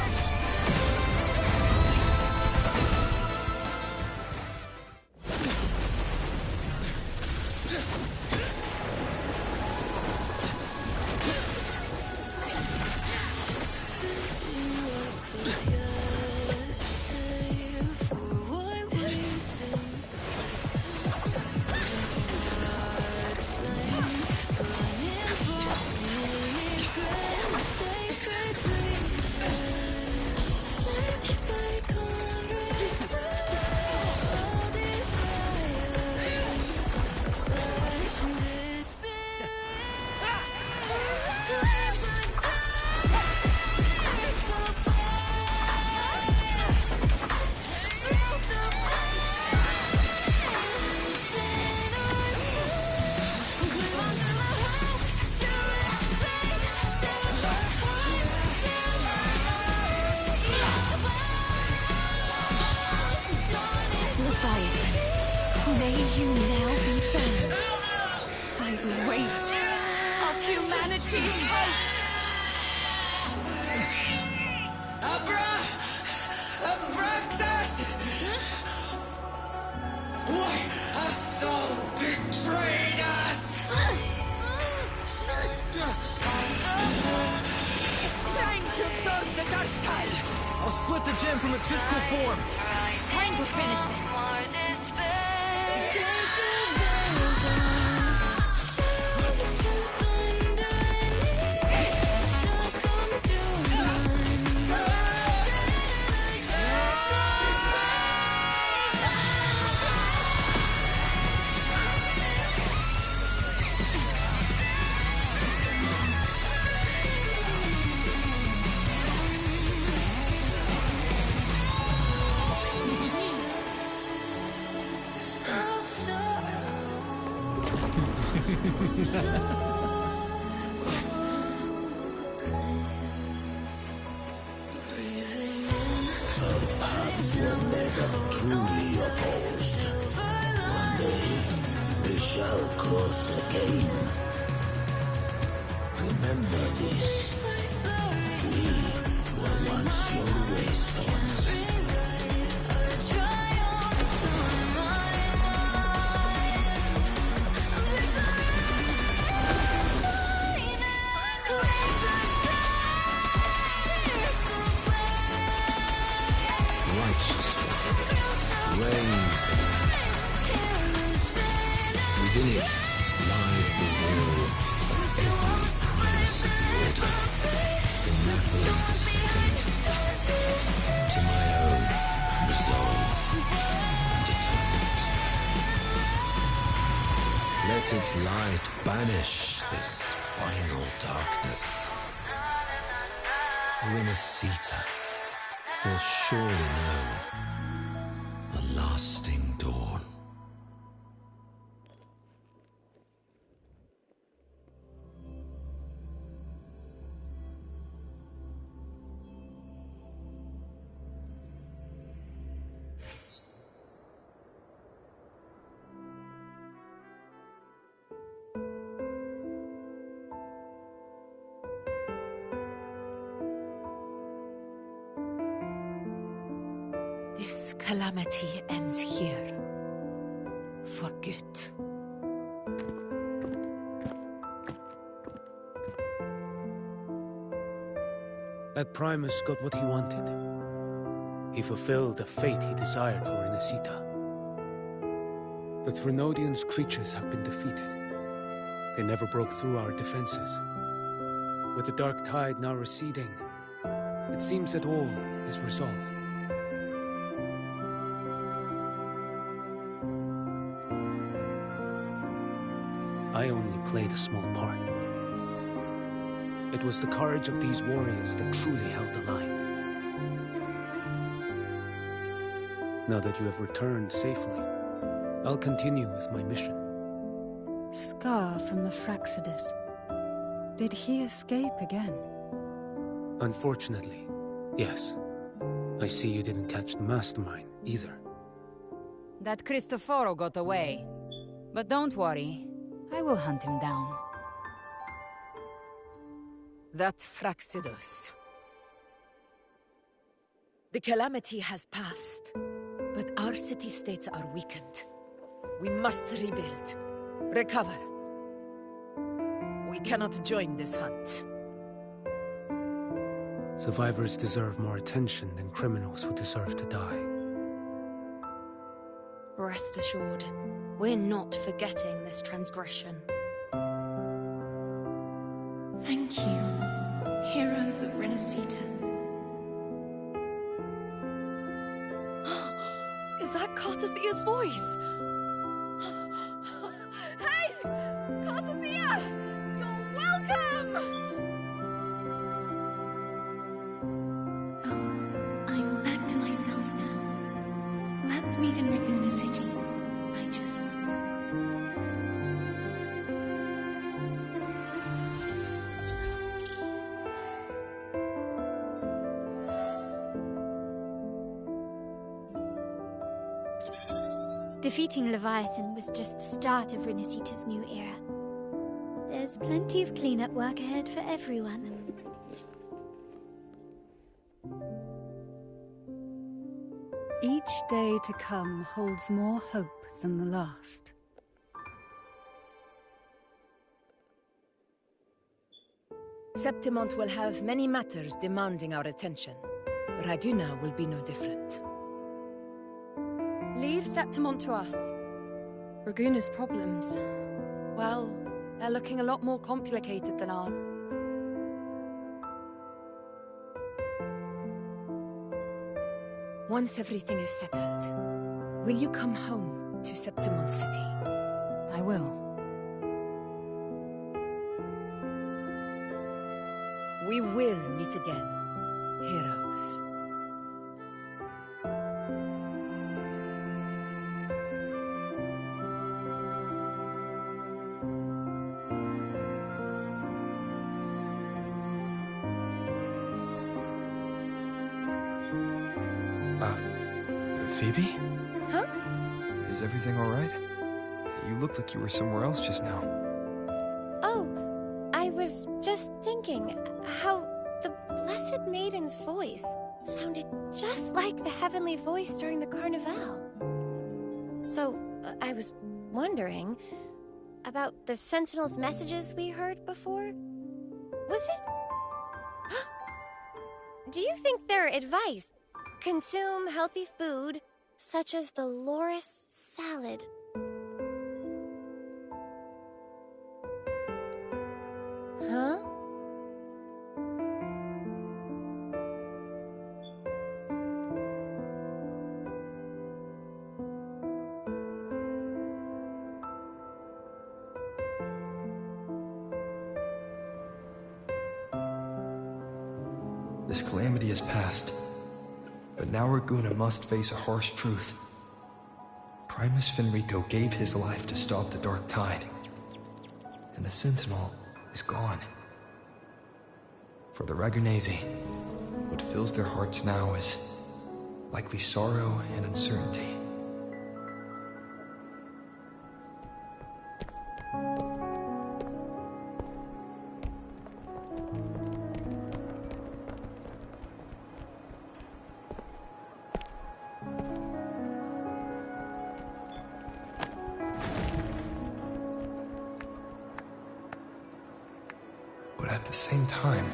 May you now be bound by the weight of humanity's hopes. Abraxas! Why hast thou betrayed us? It's time to absorb the dark tide. I'll split the gem from its physical form. Time to finish this. Paths were never truly opposed. One day, they shall cross again. Remember this. We were once your wastelands. Reigns the land. Within it lies the will of every primus of the Order, from Napoli II to my own resolve and determined. Let its light banish this final darkness. Renacita will surely know a lasting dawn. This calamity ends here. For good. That Primus got what he wanted. He fulfilled the fate he desired for Renacita. The Threnodians' creatures have been defeated. They never broke through our defenses. With the dark tide now receding, it seems that all is resolved. I only played a small part. It was the courage of these warriors that truly held the line. Now that you have returned safely, I'll continue with my mission. Scar from the Fraxidus. Did he escape again? Unfortunately, yes. I see you didn't catch the mastermind, either. That Cristoforo got away. But don't worry, I will hunt him down. That Fraxidus. The calamity has passed, but our city-states are weakened. We must rebuild, recover. We cannot join this hunt. Survivors deserve more attention than criminals who deserve to die. Rest assured, we're not forgetting this transgression. Thank you, heroes of Renacita. Is that Cartathia's voice? Hey! Cartathia! You're welcome! I'm back to myself now. Let's meet in Raguna City, righteous one. Defeating Leviathan was just the start of Renacita's new era. There's plenty of cleanup work ahead for everyone. Each day to come holds more hope than the last. Septimont will have many matters demanding our attention. Raguna will be no different. Leave Septimont to us. Raguna's problems, well, they're looking a lot more complicated than ours. Once everything is settled, will you come home to Septimont City? I will. We will meet again, heroes. Phoebe? Huh? Is everything alright? You looked like you were somewhere else just now. Oh, I was just thinking how the Blessed Maiden's voice sounded just like the heavenly voice during the Carnival. So, I was wondering about the Sentinel's messages we heard before. Was it? Do you think their advice? Consume healthy food, such as the Loris salad. Huh? This calamity has passed. But now Raguna must face a harsh truth. Primus Fenrico gave his life to stop the Dark Tide. And the Sentinel is gone. For the Ragunesi, what fills their hearts now is likely sorrow and uncertainty. But at the same time,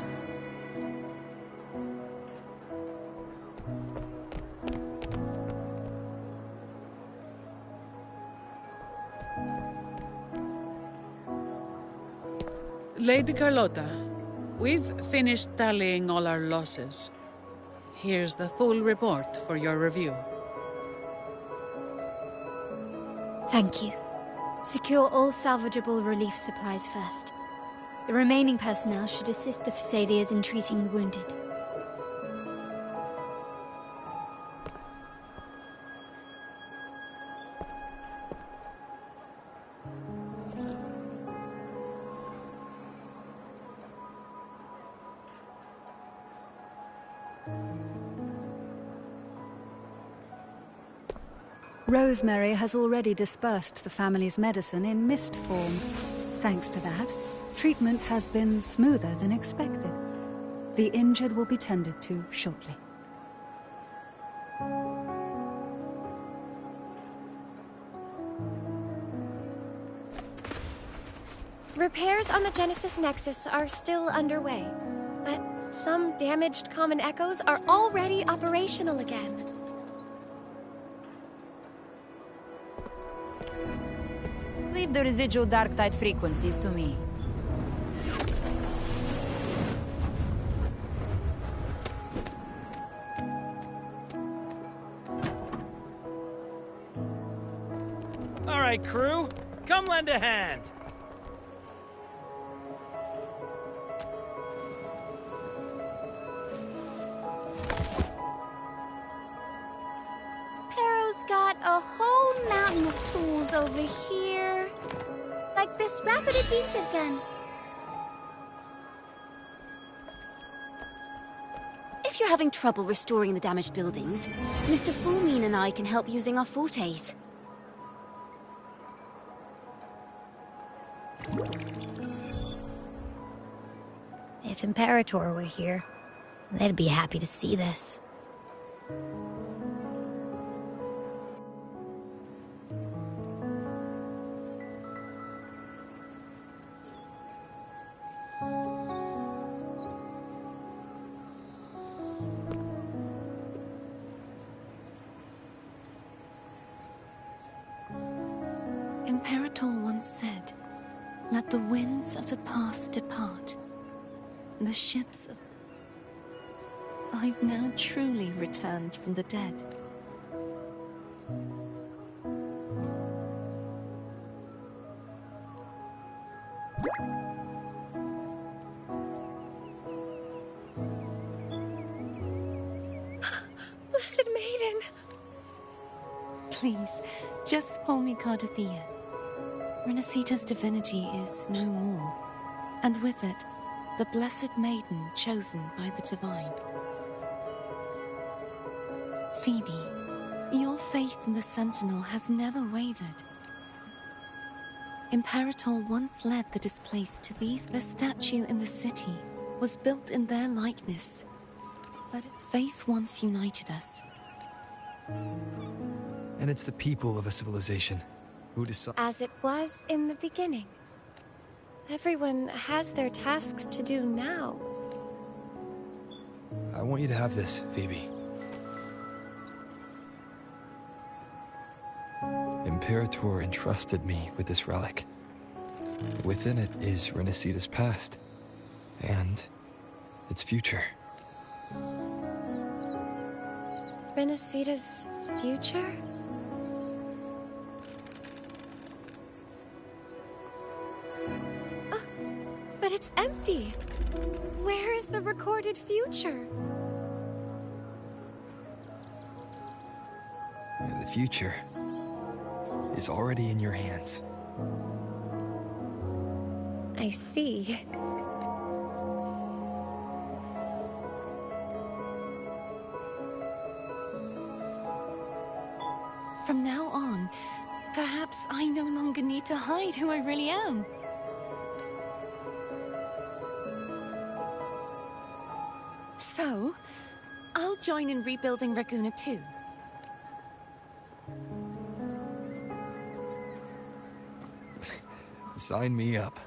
Lady Carlotta, we've finished tallying all our losses. Here's the full report for your review. Thank you. Secure all salvageable relief supplies first. The remaining personnel should assist the Phasadeas in treating the wounded. Rosemary has already dispersed the family's medicine in mist form. Thanks to that, treatment has been smoother than expected. The injured will be tended to shortly. Repairs on the Genesis Nexus are still underway, but some damaged common echoes are already operational again. Leave the residual dark tide frequencies to me. All right, crew. Come lend a hand. Pero's got a whole mountain of tools over here. Like this rapid adhesive gun. If you're having trouble restoring the damaged buildings, Mr. Fulmine and I can help using our fortes. If Imperator were here, they'd be happy to see this. Imperator once said, "Let the winds of the past depart. The ships of..." I've now truly returned from the dead. Blessed Maiden! Please, just call me Cardothea. Renacita's divinity is no more, and with it, the Blessed Maiden chosen by the Divine. Phoebe, your faith in the Sentinel has never wavered. Imperator once led the displaced to these. The statue in the city was built in their likeness, but faith once united us. And it's the people of a civilization who decide. As it was in the beginning. Everyone has their tasks to do now. I want you to have this, Phoebe. Imperator entrusted me with this relic. Within it is Renacita's past, and its future. Renacita's future? Oh, but it's empty. Where is the recorded future? The future is already in your hands. I see. From now on, perhaps I no longer need to hide who I really am. So, I'll join in rebuilding Raguna too. Sign me up.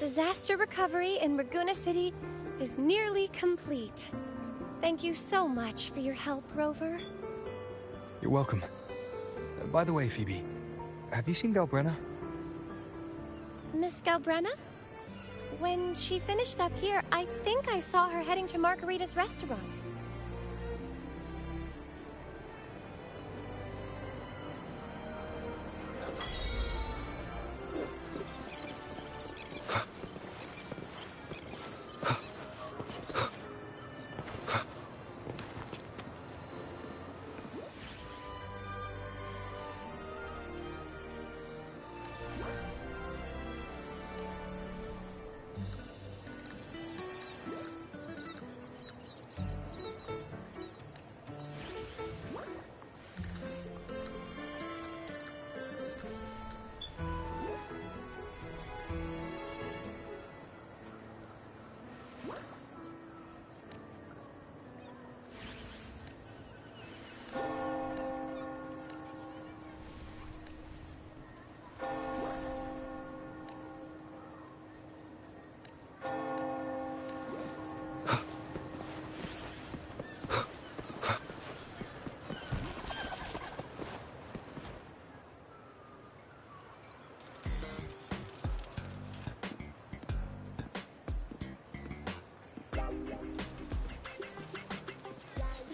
Disaster recovery in Raguna City is nearly complete. Thank you so much for your help, Rover. You're welcome. By the way, Phoebe, have you seen Galbrenna? Miss Galbrenna? When she finished up here, I think I saw her heading to Margarita's restaurant.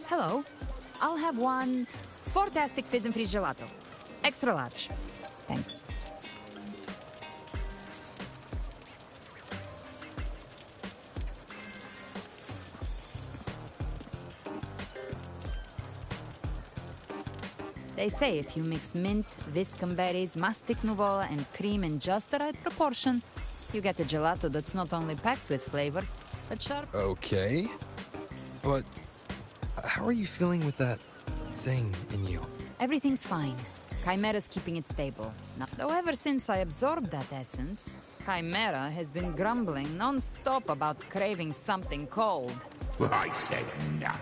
Hello. I'll have one fantastic fizz and freeze gelato. Extra large. Thanks. They say if you mix mint, viscum berries, mastic nuvola, and cream in just the right proportion, you get a gelato that's not only packed with flavor, but sharp. Okay. But how are you feeling with that thing in you? Everything's fine. Chimera's keeping it stable. Now, though ever since I absorbed that essence, Chimera has been grumbling non-stop about craving something cold. Well, I said nothing.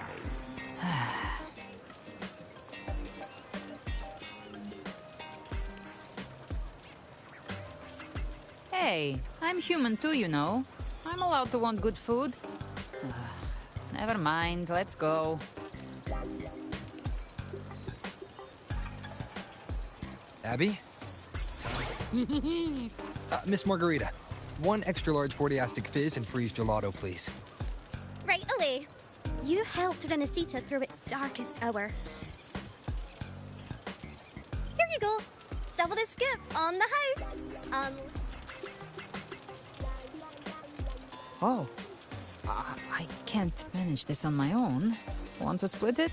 Hey, I'm human too, you know. I'm allowed to want good food. Never mind, let's go. Abby? Miss Margarita, one extra large 40-astic fizz and freeze gelato, please. Right away. You helped Renesita through its darkest hour. Here you go. Double the scoop on the house. Oh. I can't manage this on my own. Want to split it?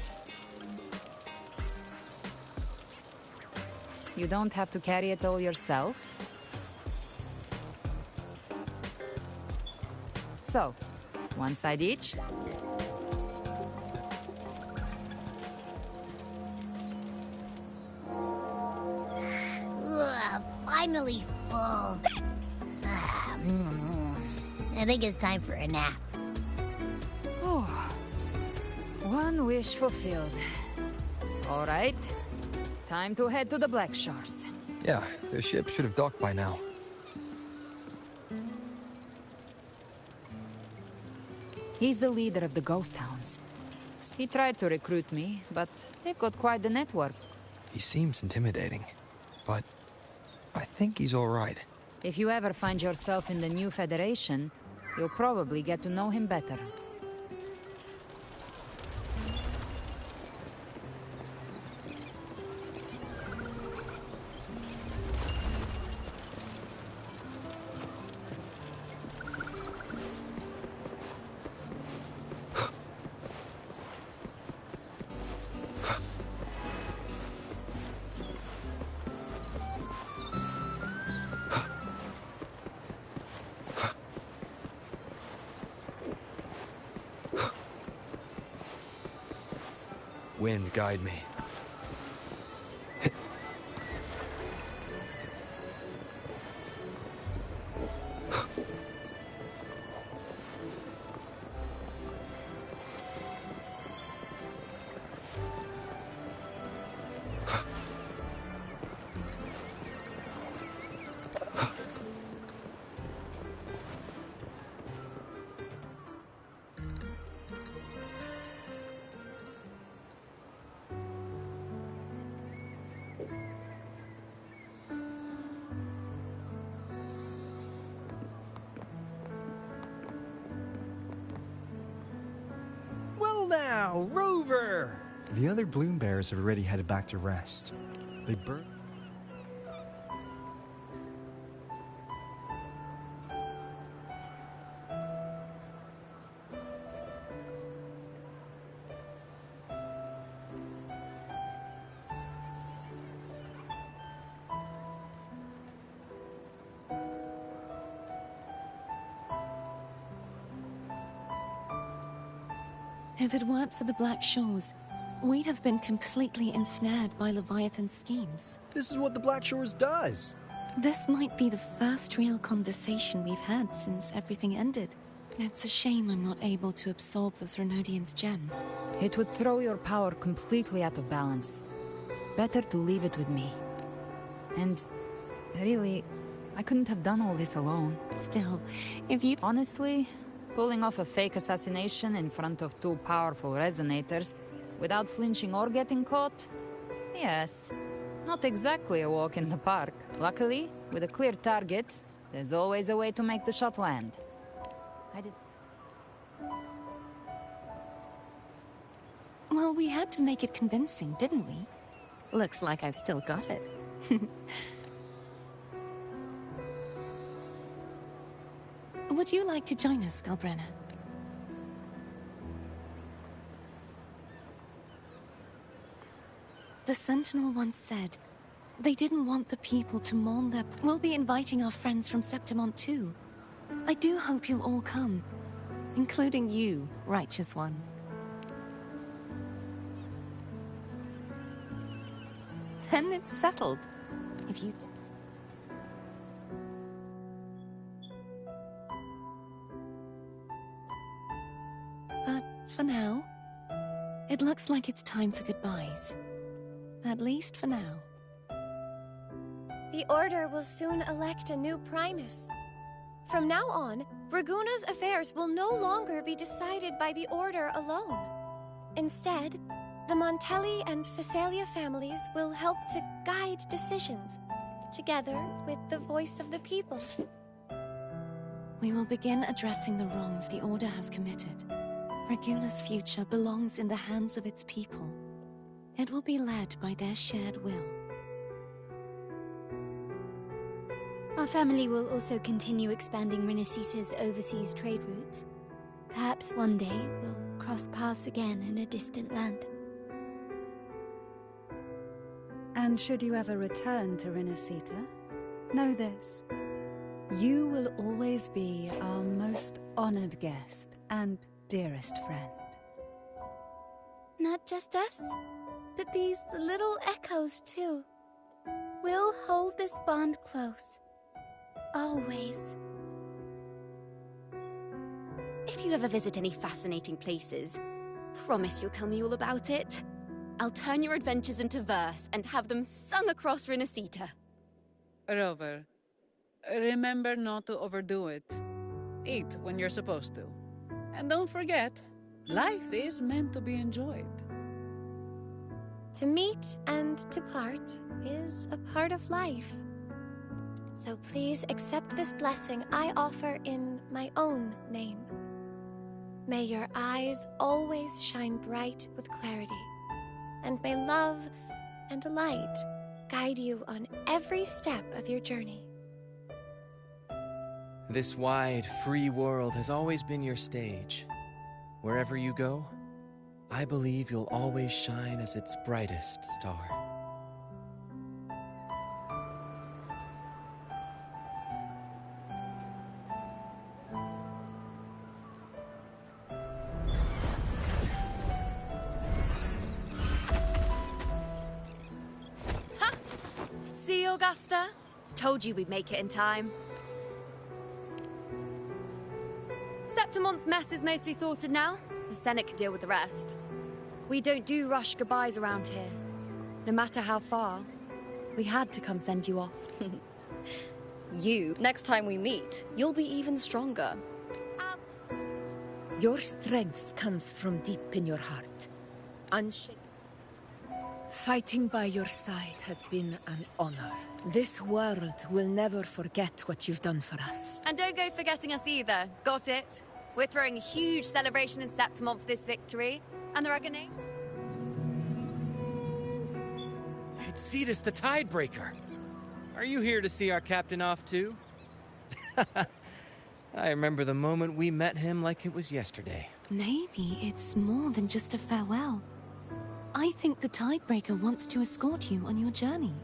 You don't have to carry it all yourself. So, one side each. Ugh, finally full. I think it's time for a nap. Oh, one wish fulfilled. All right, time to head to the Black Shores. Yeah, the ship should have docked by now. He's the leader of the ghost towns. He tried to recruit me, but they've got quite the network. He seems intimidating, but I think he's all right. If you ever find yourself in the new Federation, you'll probably get to know him better. Wind, guide me. Wow, Rover! The other bloom bearers have already headed back to rest. They burn. If it weren't for the Black Shores, we'd have been completely ensnared by Leviathan's schemes. This is what the Black Shores does! This might be the first real conversation we've had since everything ended. It's a shame I'm not able to absorb the Threnodian's gem. It would throw your power completely out of balance. Better to leave it with me. And really, I couldn't have done all this alone. Still, if you... Honestly, pulling off a fake assassination in front of two powerful resonators without flinching or getting caught? Yes. Not exactly a walk in the park. Luckily, with a clear target, there's always a way to make the shot land. Well, we had to make it convincing, didn't we? Looks like I've still got it. Would you like to join us, Galbrenna? The Sentinel once said, they didn't want the people to mourn their... We'll be inviting our friends from Septimont too. I do hope you'll all come, including you, Righteous One. Then it's settled. If you... But for now, it looks like it's time for goodbyes. At least for now. The Order will soon elect a new Primus. From now on, Raguna's affairs will no longer be decided by the Order alone. Instead, the Montelli and Phasalia families will help to guide decisions, together with the voice of the people. We will begin addressing the wrongs the Order has committed. Raguna's future belongs in the hands of its people. It will be led by their shared will. Our family will also continue expanding Renacita's overseas trade routes. Perhaps one day we'll cross paths again in a distant land. And should you ever return to Renacita, know this. You will always be our most honored guest and dearest friend. Not just us, but these little echoes too. We'll hold this bond close. Always. If you ever visit any fascinating places, promise you'll tell me all about it. I'll turn your adventures into verse and have them sung across Renacita. Rover, remember not to overdo it. Eat when you're supposed to. And don't forget, life is meant to be enjoyed. To meet and to part is a part of life. So please accept this blessing I offer in my own name. May your eyes always shine bright with clarity, and may love and light guide you on every step of your journey. This wide, free world has always been your stage. Wherever you go, I believe you'll always shine as its brightest star. Ha! See, Augusta? Told you we'd make it in time. Septimont's mess is mostly sorted now. The Senate can deal with the rest. We don't do rush goodbyes around here. No matter how far, we had to come send you off. Next time we meet, you'll be even stronger. Your strength comes from deep in your heart. Unshaken. Fighting by your side has been an honor. This world will never forget what you've done for us. And don't go forgetting us either. Got it? We're throwing a huge celebration in Septimont for this victory. And the reckoning? It's Cetus the Tidebreaker. Are you here to see our captain off too? I remember the moment we met him like it was yesterday. Maybe it's more than just a farewell. I think the Tidebreaker wants to escort you on your journey.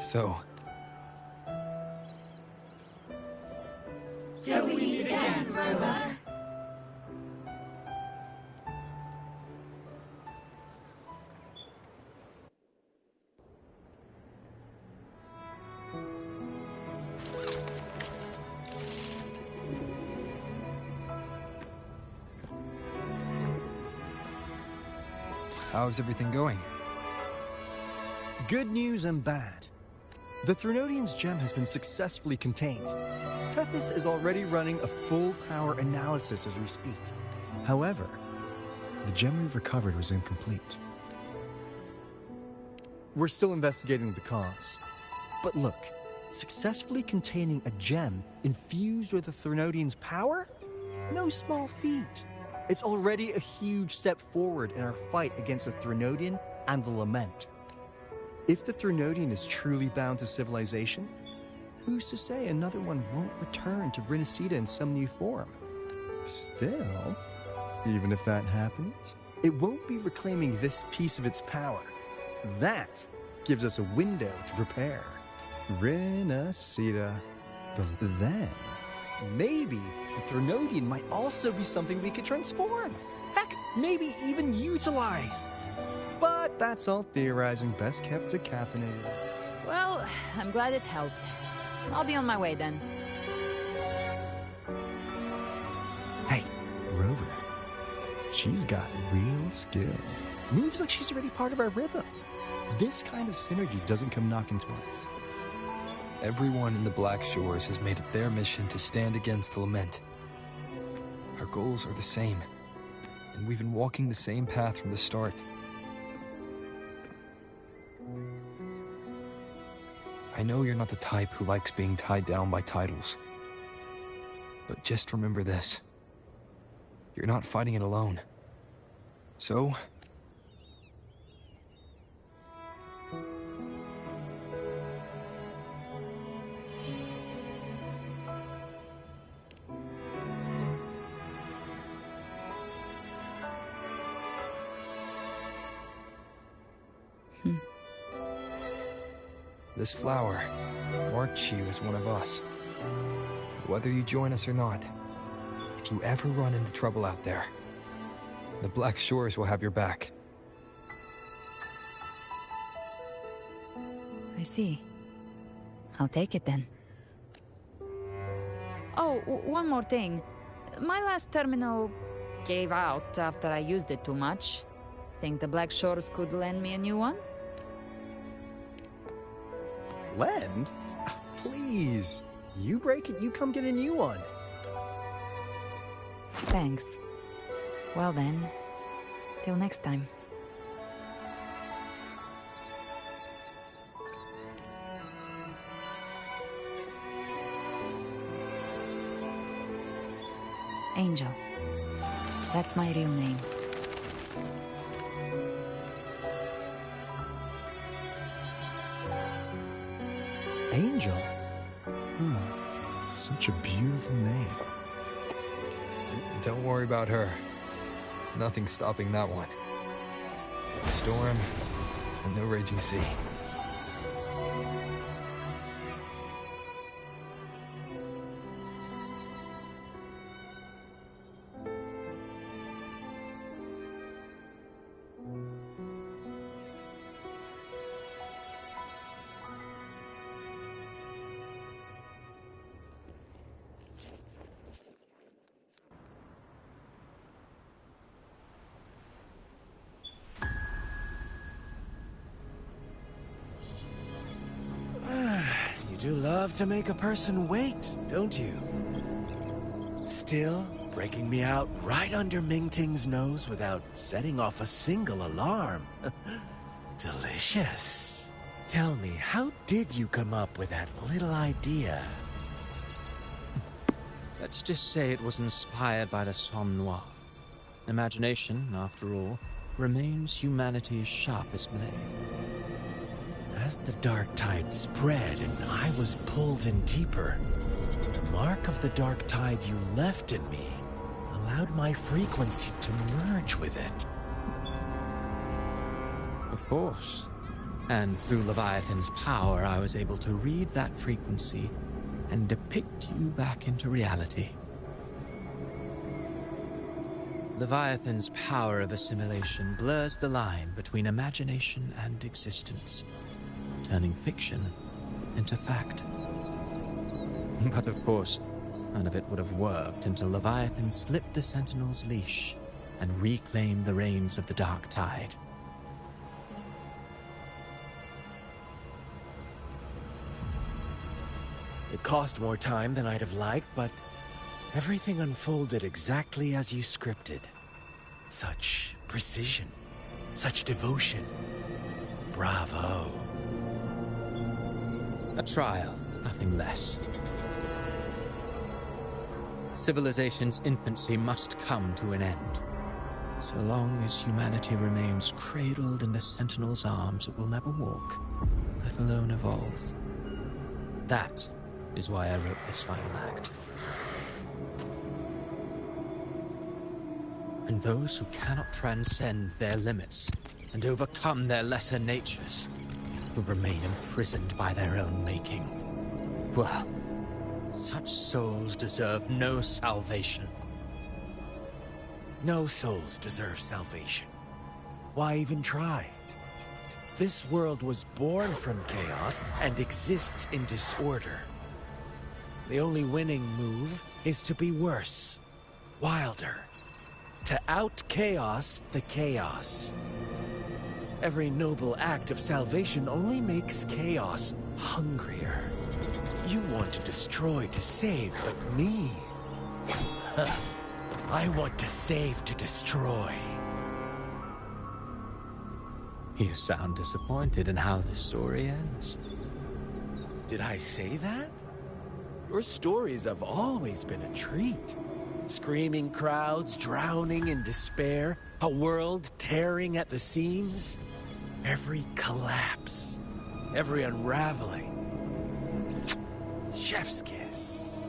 So... Till we meet again, Rover. How's everything going? Good news and bad. The Threnodian's gem has been successfully contained. Tethys is already running a full power analysis as we speak. However, the gem we've recovered was incomplete. We're still investigating the cause. But look, successfully containing a gem infused with the Threnodian's power? No small feat. It's already a huge step forward in our fight against the Threnodian and the Lament. If the Threnodian is truly bound to civilization, who's to say another one won't return to Renacida in some new form? Still, even if that happens, it won't be reclaiming this piece of its power. That gives us a window to prepare. Renacida. Then, maybe the Threnodian might also be something we could transform. Heck, maybe even utilize. But that's all theorizing, best kept to caffeinated. Well, I'm glad it helped. I'll be on my way then. Hey, Rover. She's got real skill. Moves like she's already part of our rhythm. This kind of synergy doesn't come knocking twice. Everyone in the Black Shores has made it their mission to stand against the Lament. Our goals are the same, and we've been walking the same path from the start. I know you're not the type who likes being tied down by titles. But just remember this. You're not fighting it alone. So... This flower marks you as one of us. Whether you join us or not, if you ever run into trouble out there, the Black Shores will have your back. I see. I'll take it then. Oh, one more thing. My last terminal gave out after I used it too much. Think the Black Shores could lend me a new one? Lend? Please. You break it, you come get a new one. Thanks. Well then, till next time. Angel. That's my real name. Angel? Such a beautiful name. Don't worry about her. Nothing's stopping that one. No storm and no raging sea. You do love to make a person wait, don't you? Still breaking me out right under Mingting's nose without setting off a single alarm. Delicious. Tell me, how did you come up with that little idea? Let's just say it was inspired by the Somme Noir. Imagination, after all, remains humanity's sharpest blade. As the dark tide spread and I was pulled in deeper, the mark of the dark tide you left in me allowed my frequency to merge with it. Of course. And through Leviathan's power, I was able to read that frequency and depict you back into reality. Leviathan's power of assimilation blurs the line between imagination and existence, turning fiction into fact. But of course, none of it would have worked until Leviathan slipped the Sentinel's leash and reclaimed the reins of the Dark Tide. It cost more time than I'd have liked, but everything unfolded exactly as you scripted. Such precision, such devotion. Bravo. A trial, nothing less. Civilization's infancy must come to an end. So long as humanity remains cradled in the Sentinel's arms, it will never walk, let alone evolve. That is why I wrote this final act. And those who cannot transcend their limits and overcome their lesser natures will remain imprisoned by their own making. Well, such souls deserve no salvation. No souls deserve salvation. Why even try? This world was born from chaos and exists in disorder. The only winning move is to be worse, wilder, to out-chaos the chaos. Every noble act of salvation only makes chaos hungrier. You want to destroy to save, but me? I want to save to destroy. You sound disappointed in how the story ends. Did I say that? Your stories have always been a treat. Screaming crowds drowning in despair, a world tearing at the seams. Every collapse, every unraveling. Chef's kiss.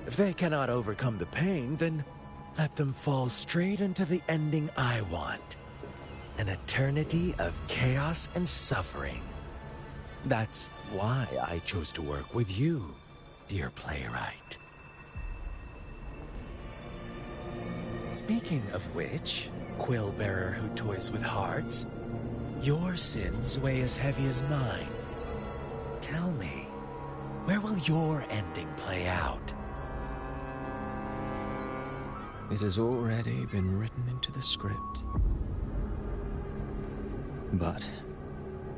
If they cannot overcome the pain, then let them fall straight into the ending I want. An eternity of chaos and suffering. That's why I chose to work with you, dear playwright. Speaking of which, quill bearer who toys with hearts, your sins weigh as heavy as mine. Tell me, where will your ending play out? It has already been written into the script. But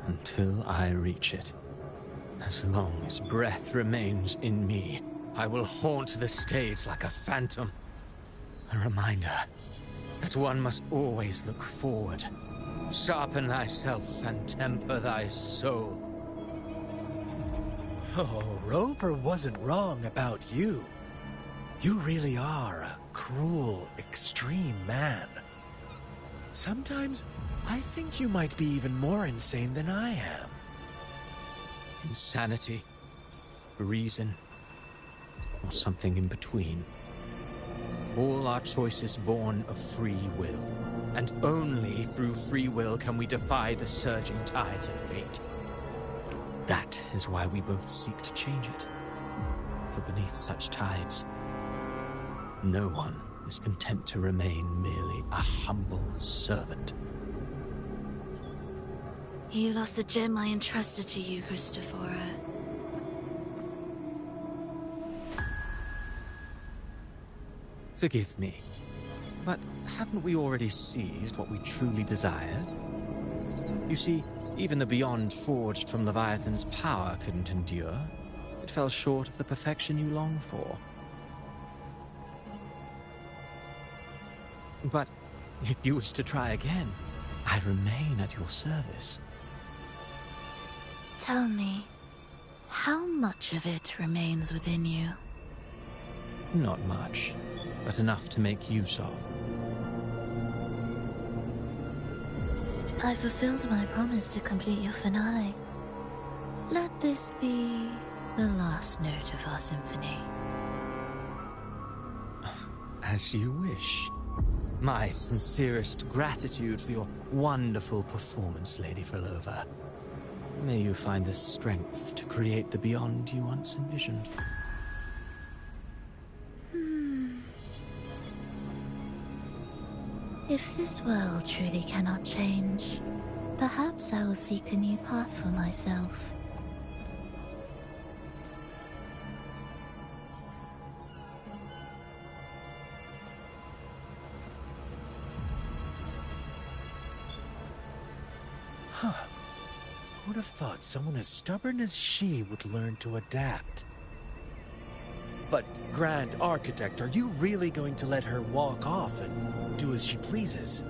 until I reach it, as long as breath remains in me, I will haunt the stage like a phantom. A reminder that one must always look forward. Sharpen thyself and temper thy soul. Oh, Rover wasn't wrong about you. You really are a cruel, extreme man. Sometimes I think you might be even more insane than I am. Insanity, reason, or something in between. All our choices born of free will, and only through free will can we defy the surging tides of fate. That is why we both seek to change it. For beneath such tides, no one is content to remain merely a humble servant. You lost the gem I entrusted to you, Christophora. Forgive me, but haven't we already seized what we truly desired? You see, even the beyond forged from Leviathan's power couldn't endure. It fell short of the perfection you long for. But if you wish to try again, I remain at your service. Tell me, how much of it remains within you? Not much, but enough to make use of. I fulfilled my promise to complete your finale. Let this be the last note of our symphony. As you wish. My sincerest gratitude for your wonderful performance, Lady Frolova. May you find the strength to create the beyond you once envisioned. If this world truly cannot change, perhaps I will seek a new path for myself. Huh. Who'd have thought someone as stubborn as she would learn to adapt? But, Grand Architect, are you really going to let her walk off and do as she pleases?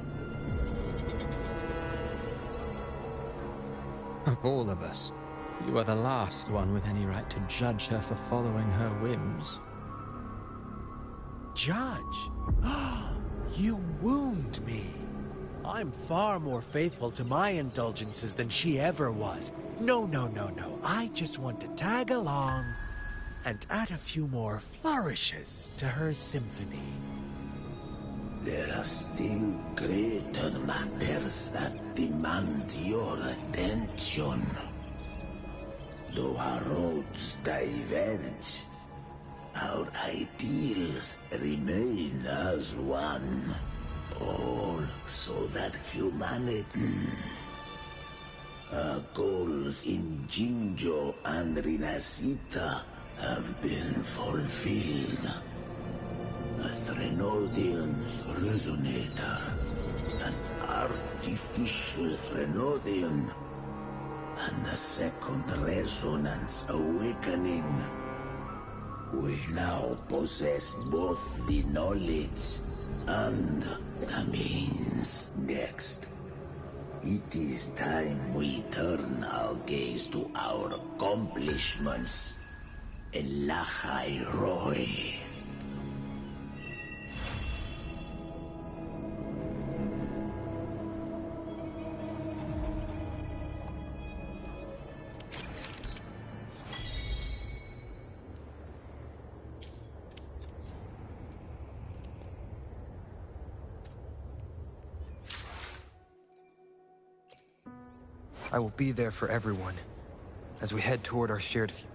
Of all of us, you are the last one with any right to judge her for following her whims. Judge? You wound me. I'm far more faithful to my indulgences than she ever was. No. I just want to tag along and add a few more flourishes to her symphony. There are still greater matters that demand your attention. Though our roads diverge, our ideals remain as one. All so that humanity... Our goals in Jinjo and Rinasita have been fulfilled. A Threnodian's resonator, an artificial Threnodian, and a second resonance awakening. We now possess both the knowledge and the means. Next, it is time we turn our gaze to our accomplishments in Lahai Roy. I will be there for everyone as we head toward our shared future.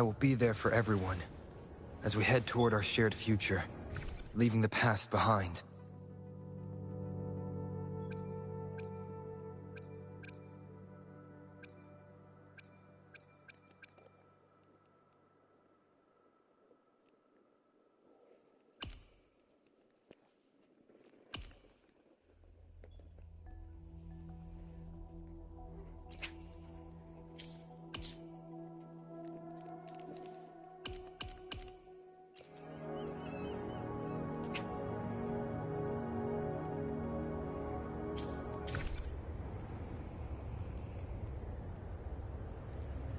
I will be there for everyone as we head toward our shared future, leaving the past behind.